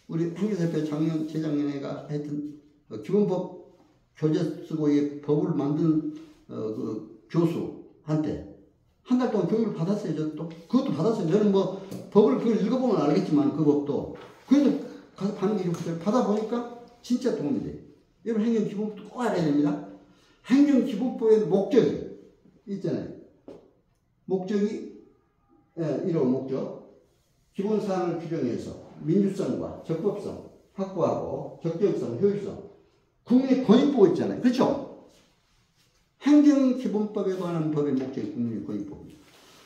우리 행정사협회 작년, 재작년에가 하여튼 기본법 교재 쓰고 이 법을 만든 그 교수한테 한 달 동안 교육을 받았어요. 저 또 그것도 받았어요. 저는 뭐 법을 그걸 읽어보면 알겠지만 그 법도 그래도 가서 반기 받아보니까 진짜 도움이 돼요. 여러분 행정기본법도 꼭 알아야 됩니다. 행정기본법의 목적이 있잖아요. 목적이 1호 목적 기본사항을 규정해서 민주성과 적법성 확보하고 적정성, 효율성 국민의 권익 보호 있잖아요. 그렇죠? 행정기본법에 관한 법의 목적이 국민의 권익 보호입니다.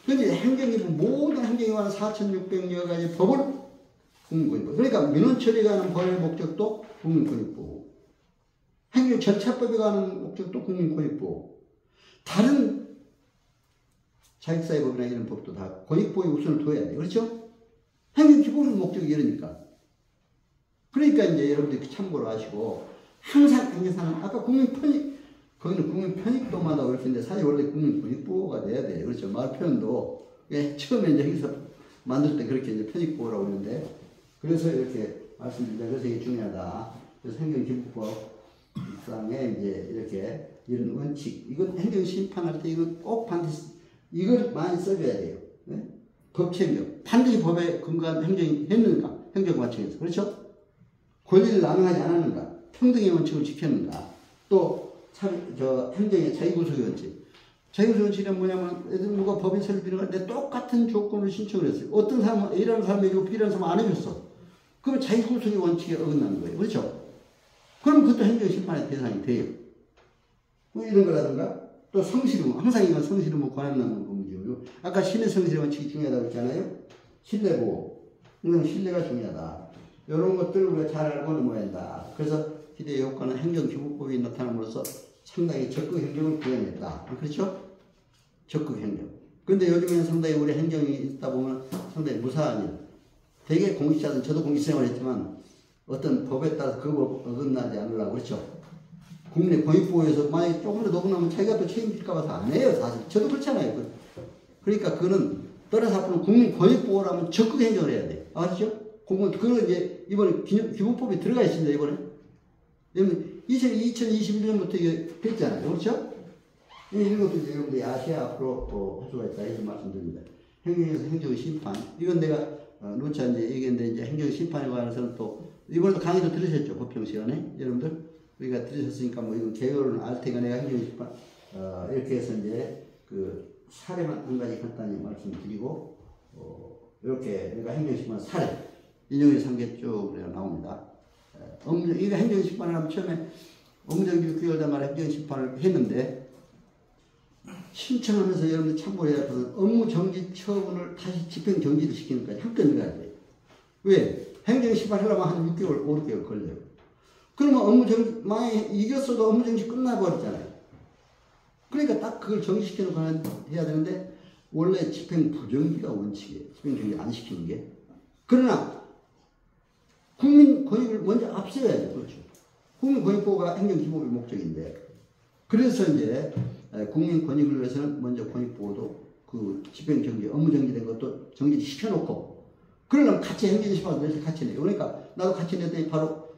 그런데 행정기본 모든 행정에 관한 4,600여 가지 법을 국민 권익 보호. 그러니까 민원 처리에 관한 법의 목적도 국민 권익 보호. 행정 절차법에 관한 목적도 국민 권익 보호. 다른 자익사회법이나 이런 법도 다 권익 보호에 우선을 둬야 돼요. 그렇죠? 행정기본 목적이 이러니까. 그러니까 이제 여러분들이 참고로 하시고 항상 행정사는 아까 국민 편익 거기는 국민 편익도마다 올 텐데 사실 원래 국민 권익보호가 돼야 돼요. 그렇죠? 말 표현도 처음에 이제 행사 만들 때 그렇게 이제 편익보호라고 하는데 그래서 이렇게 말씀드립니다. 그래서 이게 중요하다. 그래서 행정기본법상에 이제 이렇게 이런 원칙 이건 행정심판할 때 이건 꼭 반드시 이걸 많이 써줘야 돼요. 네? 법체명 반드시 법에 근거한 행정이 했는가 행정관청에서 그렇죠? 권리를 남용하지 않았는가 평등의 원칙을 지켰는가 또 행정의 자유구속의 원칙. 자유구속의 원칙은 뭐냐면, 누가 법인 설립이라고 하는데 똑같은 조건을 신청을 했어요. 어떤 사람은 A라는 사람이 해주고 B라는 사람은 안 해줬어. 그러면 자유구속의 원칙에 어긋나는 거예요. 그렇죠? 그럼 그것도 행정심판의 대상이 돼요. 뭐 이런 거라든가, 또 성실의무. 항상 이건 성실의무 관한나무 법이고요. 아까 신의 성실의 원칙이 중요하다고 했잖아요. 신뢰보호. 항상 신뢰가 중요하다. 이런 것들을 우리가 잘 알고 넘어야 한다. 그래서 기대의 효과는 행정기본법이 나타남으로써 상당히 적극 행정을 구현했다. 그렇죠? 적극 행정. 근데 요즘에는 상당히 우리 행정이 있다 보면 상당히 무사한 일. 되게 공직자들, 저도 공직생활 했지만 어떤 법에 따라서 그 법 어긋나지 않으려고 그렇죠. 국내 공익보호에서 만약에 조금이라도 어긋나면 자기가 또 책임질까 봐서 안 해요. 사실 저도 그렇잖아요. 그러니까 그거는 따라서 앞으로 국민 공익보호라면 적극 행정을 해야 돼. 아시죠? 그거 이제 이번에 기본법에 들어가 있습니다. 이번에. 2021년부터 이게 됐잖아요. 그렇죠? 이런 것도 이제 여러분들이 아시아 앞으로 할 수가 있다 해서 말씀드립니다. 행정에서 행정심판. 이건 내가 놓지 않은 얘기했는데 이제 행정심판에 관해서는 또 이번에도 강의도 들으셨죠? 법정 시간에 여러분들 우리가 들으셨으니까 뭐 이건 개요는 알 테니까 내가 행정심판 이렇게 해서 이제 그 사례만 한 가지 간단히 말씀드리고 이렇게 내가 행정심판 사례 1년에 3개 쭉 나옵니다. 이거 행정심판을 하면 처음에 업무정지 6개월 만에 행정심판을 했는데 신청하면서 여러분들 참고해야 할 것은 업무정지 처분을 다시 집행정지를 시키는 것까지 함께 들어가야 돼요. 왜? 행정심판 하려면 한 6개월, 5, 6개월 걸려요. 그러면 업무정지, 만약에 이겼어도 업무정지 끝나버렸잖아요. 그러니까 딱 그걸 정지시켜놓고 해야 되는데 원래 집행부정지가 원칙이에요. 집행정지 안 시키는 게. 그러나 국민 권익을 먼저 앞세워야죠. 그렇죠. 국민 권익보호가 행정기본의 목적인데 그래서 이제 국민 권익을 위해서는 먼저 권익보호도 그 집행정지, 업무정지된 것도 정지시켜놓고 그러려면 같이 행정심판을 같이 내요. 그러니까 나도 같이 냈더니 바로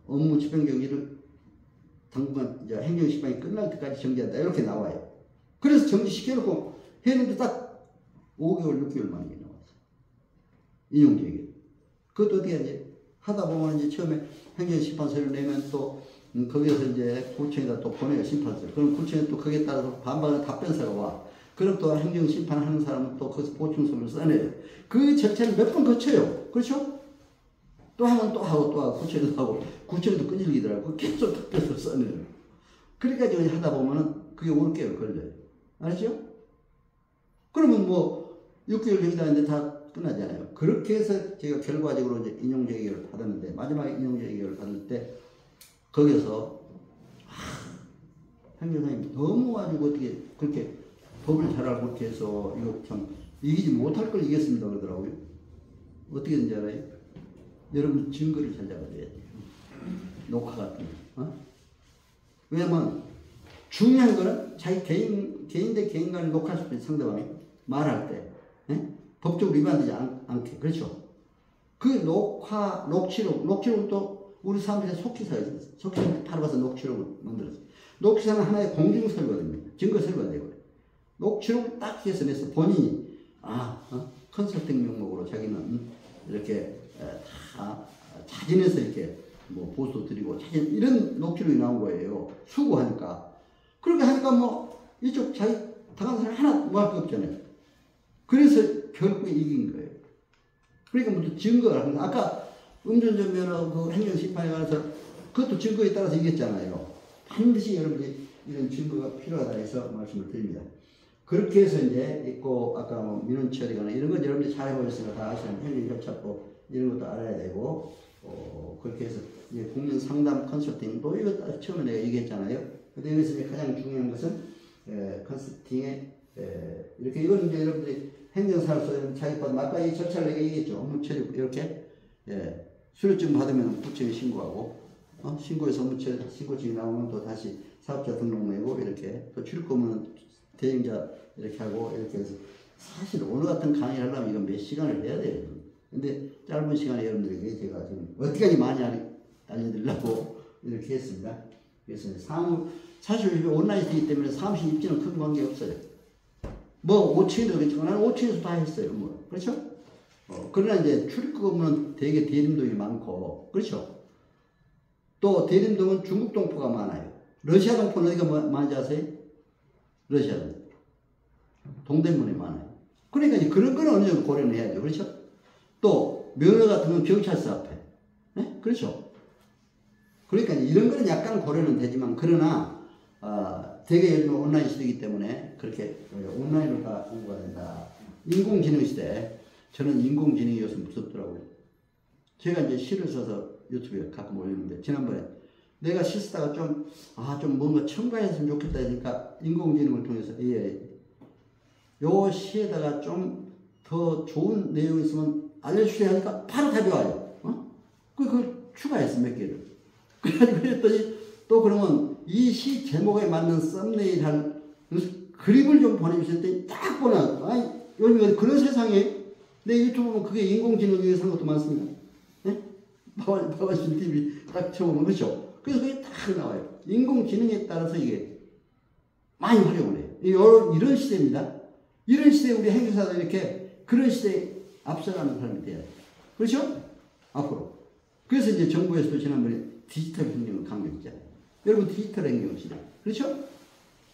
업무 집행정지를 당분간 이제 행정심판이 끝날 때까지 정지한다. 이렇게 나와요. 그래서 정지시켜놓고 했는데 딱 5개월, 6개월 만에 나왔어요. 인용되게. 그것도 어떻게 하지? 하다 보면 이제 처음에 행정심판서를 내면 또 거기에서 이제 구청에다 또 보내요. 심판서. 그럼 구청에 또 거기에 따라서 반반의 답변서가 와. 그럼 또 행정심판하는 사람은 또 거기서 보충서를 써내요. 그 절차를 몇 번 거쳐요. 그렇죠? 또 하면 또 하고 또 하고 구청에도 하고 구청에도 끈질기더라고. 계속 답변서 써내요. 그러니까 이제 하다 보면은 그게 5개월 걸려요. 알죠? 그러면 뭐 6개월 정지하는데 다 끝나잖아요. 그렇게 해서 제가 결과적으로 이제 인용제기를 받았는데 마지막에 인용제기를 받을 때 거기서 행정사님이 너무 가지고 어떻게 그렇게 법을 잘 알고 그렇게 해서 이거 참 이기지 못할 걸 이겼습니다 그러더라고요. 어떻게 된지 알아요? 여러분 증거를 잘 잡아줘야 돼요. 녹화 같은 거. 왜냐면 중요한 거는 자기 개인 대 개인 간에 녹화할 수 있는 상대방이 말할 때 법적으로 위반되지 않게. 그렇죠? 그 녹취록도 우리 사람들이 속기사가 있어요. 속기사한테 바로 가서 녹취록을 만들었어요. 녹취사는 하나의 공증서거든요. 증거서가 되고. 녹취록을 딱 해서 내서 본인이, 컨설팅 명목으로 자기는 이렇게 다 자진해서 이렇게 뭐 보수 드리고 이런 녹취록이 나온 거예요. 수고하니까. 그렇게 하니까 뭐 이쪽 자기 당한 사람 하나 뭐 할 거 없잖아요. 그래서 결국에 이긴 거예요. 그러니까 뭐 증거가 합니다. 아까 음주운전 면허 그 행정심판에 관해서 그것도 증거에 따라서 이겼잖아요. 반드시 여러분들이 이런 증거가 필요하다 해서 말씀을 드립니다. 그렇게 해서 이제 있고 아까 뭐 민원 처리거나 이런 건 여러분들이 잘 해보셨으니까 다 아시는 행정협착법 이런 것도 알아야 되고 그렇게 해서 이제 국민 상담 컨설팅도 이거 처음에 내가 얘기했잖아요. 근데 여기서 이제 가장 중요한 것은 컨설팅에 이렇게 이건 이제 여러분들이 행정사로서 자기법 아까 이 절차를 내가 얘기했죠. 업무 처리 이렇게 수료증 받으면 구청에 신고하고 신고해서 업무 처리 신고증이 나오면 또 다시 사업자 등록 내고 이렇게 또 출입금은 대행자 이렇게 하고 이렇게 해서 사실 오늘 같은 강의를 하려면 이건 몇 시간을 해야 돼요. 근데 짧은 시간에 여러분들에게 제가 지금 어떻게까지 많이 알려드리려고 이렇게 했습니다. 그래서 사실 온라인 되기 때문에 사무실 입지는 큰 관계 없어요. 뭐 5층에도 그렇지만 나는 5층에서 다 했어요. 뭐 그렇죠? 그러나 이제 출입금은 되게 대림동이 많고 그렇죠? 또 대림동은 중국 동포가 많아요. 러시아 동포는 어디가 많은지 아세요? 러시아는 동대문에 많아요. 그러니까 이제 그런 거는 어느 정도 고려는 해야죠. 그렇죠? 또 면허 같은 건 경찰서 앞에. 네? 그렇죠? 그러니까 이런 거는 약간 고려는 되지만 그러나 되게 요즘 온라인 시대이기 때문에 그렇게 온라인으로 다 공부가 된다. 인공지능 시대. 저는 인공지능이 요즘 무섭더라고요. 제가 이제 시를 써서 유튜브에 가끔 올리는데 지난번에 내가 시 쓰다가 좀 뭔가 첨가했으면 좋겠다 하니까 인공지능을 통해서 요 시에다가 좀 더 좋은 내용이 있으면 알려주세요 하니까 바로 답이 와요. 추가했어, 몇 개를. 그래가지고 그랬더니 또 그러면 이 시 제목에 맞는 썸네일 한 그림을 좀 보내주셨더니 딱 보나, 아니, 요즘 그런 세상에 내 유튜브 보면 그게 인공지능 위해서 한 것도 많습니다. 네? 바바신 TV 딱 쳐보면 그렇죠? 그래서 그게 딱 나와요. 인공지능에 따라서 이게 많이 활용을 해요. 이런 시대입니다. 이런 시대에 우리 행정사도 이렇게 그런 시대에 앞서가는 사람이 돼야 돼요. 그렇죠? 앞으로. 그래서 이제 정부에서도 지난번에 디지털 행정을 강조했잖아요. 여러분 디지털 행정 시대. 그렇죠?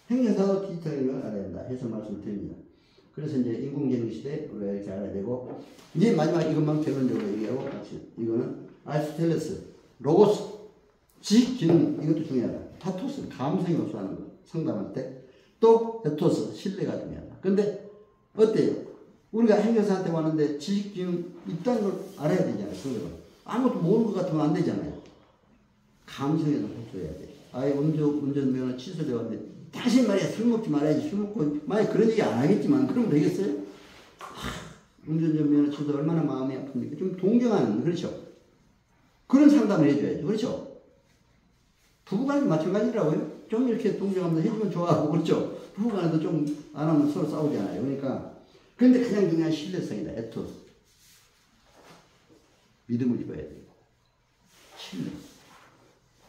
행정사도 디지털 행정을 알아야 된다 해서 말씀을 드립니다. 그래서 이제 인공지능 시대 우리가 이렇게 알아야 되고, 이제 마지막 이것만 결론적으로 얘기하고 같이, 이거는 아리스토텔레스, 로고스, 지식지능, 이것도 중요하다. 파토스, 감성이 호소하는 거, 상담할 때. 또 에토스, 신뢰가 중요하다. 근데 어때요? 우리가 행정사한테 왔는데 지식지능 있다는 걸 알아야 되잖아요. 그거 아무것도 모르는 것 같으면 안 되잖아요. 감성에도 호소해야 돼. 아예 운전면허 취소되었는데 다시 말이야, 술 먹지 말아야지. 술 먹고 만약 그런 얘기 안 하겠지만 그러면 되겠어요? 운전면허 취소 얼마나 마음이 아픕니까? 좀 동경하는, 그렇죠? 그런 상담을 해줘야죠. 그렇죠? 부부간에도 마찬가지라고요. 좀 이렇게 동경하면서 해주면 좋아하고, 그렇죠? 부부간에도 좀 안 하면 서로 싸우잖아요. 그러니까 그런데 가장 중요한 신뢰성이다. 에토스. 믿음을 입어야 돼요. 신뢰.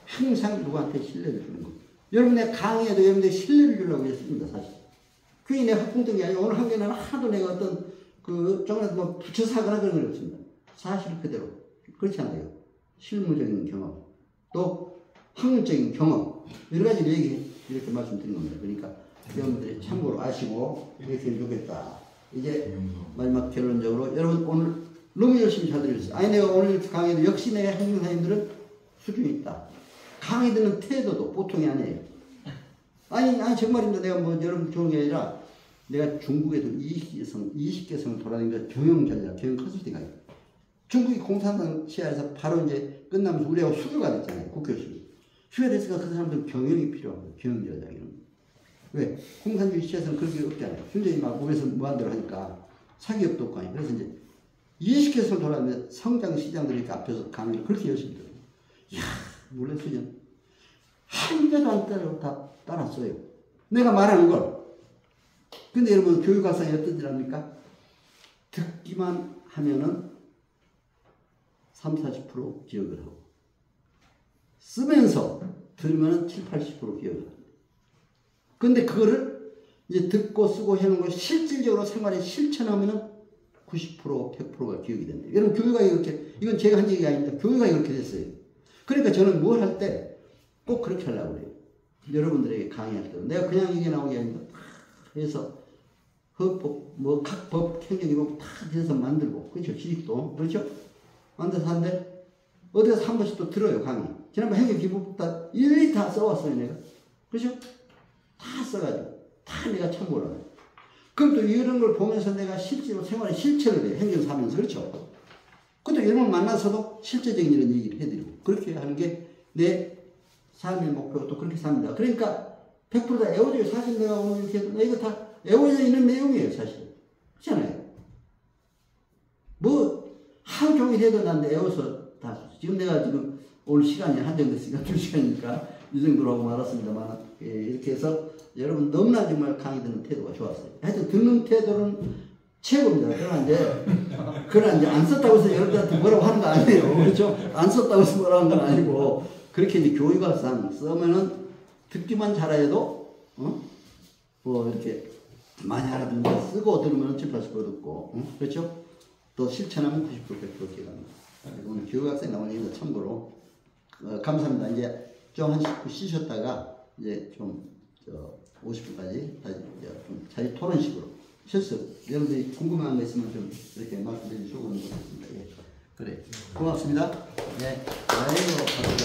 항상 누구한테 신뢰를 주는 거. 여러분의 강의에도 여러분들 신뢰를 주려고 했습니다, 사실. 그게 내 학풍던 게 아니고, 오늘 한 개는 하도 내가 어떤, 조금이라도 뭐 붙여서 하거나 그런 건 없습니다. 사실 그대로. 그렇지 않아요. 실무적인 경험, 또 학문적인 경험, 여러 가지를 이렇게 말씀드린 겁니다. 그러니까 여러분들이 참고로 아시고, 이렇게 하면 좋겠다. 이제 마지막 결론적으로, 여러분 오늘 너무 열심히 잘 들으셨어요. 아니, 내가 오늘 강의도 역시 내 행정사님들은 수준이 있다. 강의 듣는 태도도 보통이 아니에요. 아니 정말입니다. 내가 뭐 여러분 좋은 게 아니라 내가 중국에도 20개성을 돌아다니면서 경영 전략, 경영 컨설팅을 해요. 중국이 공산당 시야에서 바로 이제 끝나면서 우리하고 수교가 됐잖아요. 국교 수교. 수교가 됐으니까 그 사람들은 경영이 필요하고, 경영 전략이는. 왜? 공산주의 시야에서는 그런 게 없잖아요. 순전히 막 우에서 무한대로 하니까 사기업도 없고 하니까. 그래서 이제 20개성을 돌아다니면서 성장 시장들이 이렇게 앞에서 강의를 그렇게 열심히 들어요. 이야, 물론 수준 한 개도 안 따랐어요. 내가 말하는 걸. 근데 여러분 교육 학생이 어떤 줄 압니까? 듣기만 하면은 30-40% 기억을 하고, 쓰면서 들으면은 70-80% 기억을 합니다. 근데 그거를 이제 듣고 쓰고 해놓은 걸 실질적으로 생활에 실천하면은 90%, 100%가 기억이 된다. 여러분 교육이 이렇게, 이건 제가 한 얘기가 아닙니다. 교육이 이렇게 됐어요. 그러니까 저는 뭘 할 때 꼭 그렇게 하려고 그래요. 여러분들에게 강의할 때 내가 그냥 얘기 나오는 게 아닙니다. 해서 헌법, 뭐 각 법, 행정이고 다 해서 만들고, 그렇죠? 지식도 그렇죠? 만들어서 하는데 어디서 한 번씩 또 들어요, 강의. 지난번 행정기본법 다 일일이 다 써왔어요, 내가. 그렇죠? 다 써가지고 다 내가 참고를 해요. 그럼 또 이런 걸 보면서 내가 실제로 생활에 실천을 해요. 행정사 하면서. 그렇죠? 그것도 여러분 만나서도 실제적인 이런 얘기를 해드리고, 그렇게 하는 게 내 삶의 목표가 또 그렇게 삽니다. 그러니까 100% 다 애워져요. 사실 내가 오늘 이렇게 해도 이거 다 애워져 있는 내용이에요, 사실. 그렇잖아요. 뭐 하루 종일 해도 난 애워서 다, 지금 내가 지금 오늘 시간이 한정됐으니까 2시간이니까 이 정도로 하고 말았습니다만, 예, 이렇게 해서 여러분 너무나 정말 강의 듣는 태도가 좋았어요. 하여튼 듣는 태도는 최고입니다. 그러나 이제 안 썼다고 해서 여러분들한테 뭐라고 하는 거 아니에요. 그렇죠? 안 썼다고 해서 뭐라고 하는 건 아니고, 그렇게 이제 교육학상 쓰면은 듣기만 잘해도, 뭐 이렇게 많이 알아듣는다. 쓰고 들으면 70-80% 듣고, 그렇죠? 또 실천하면 90% 100% 기억합니다. 오늘 교육학생 나오는 얘기도 참고로, 감사합니다. 이제 좀 한 10분 쉬셨다가, 이제 좀, 50분까지 다시 좀 자유 토론식으로. 실습. 여러분들이 궁금한 거 있으면 좀 이렇게 말씀드리면 좋은 것 같습니다. 예. 그래. 고맙습니다. 네. 아이고.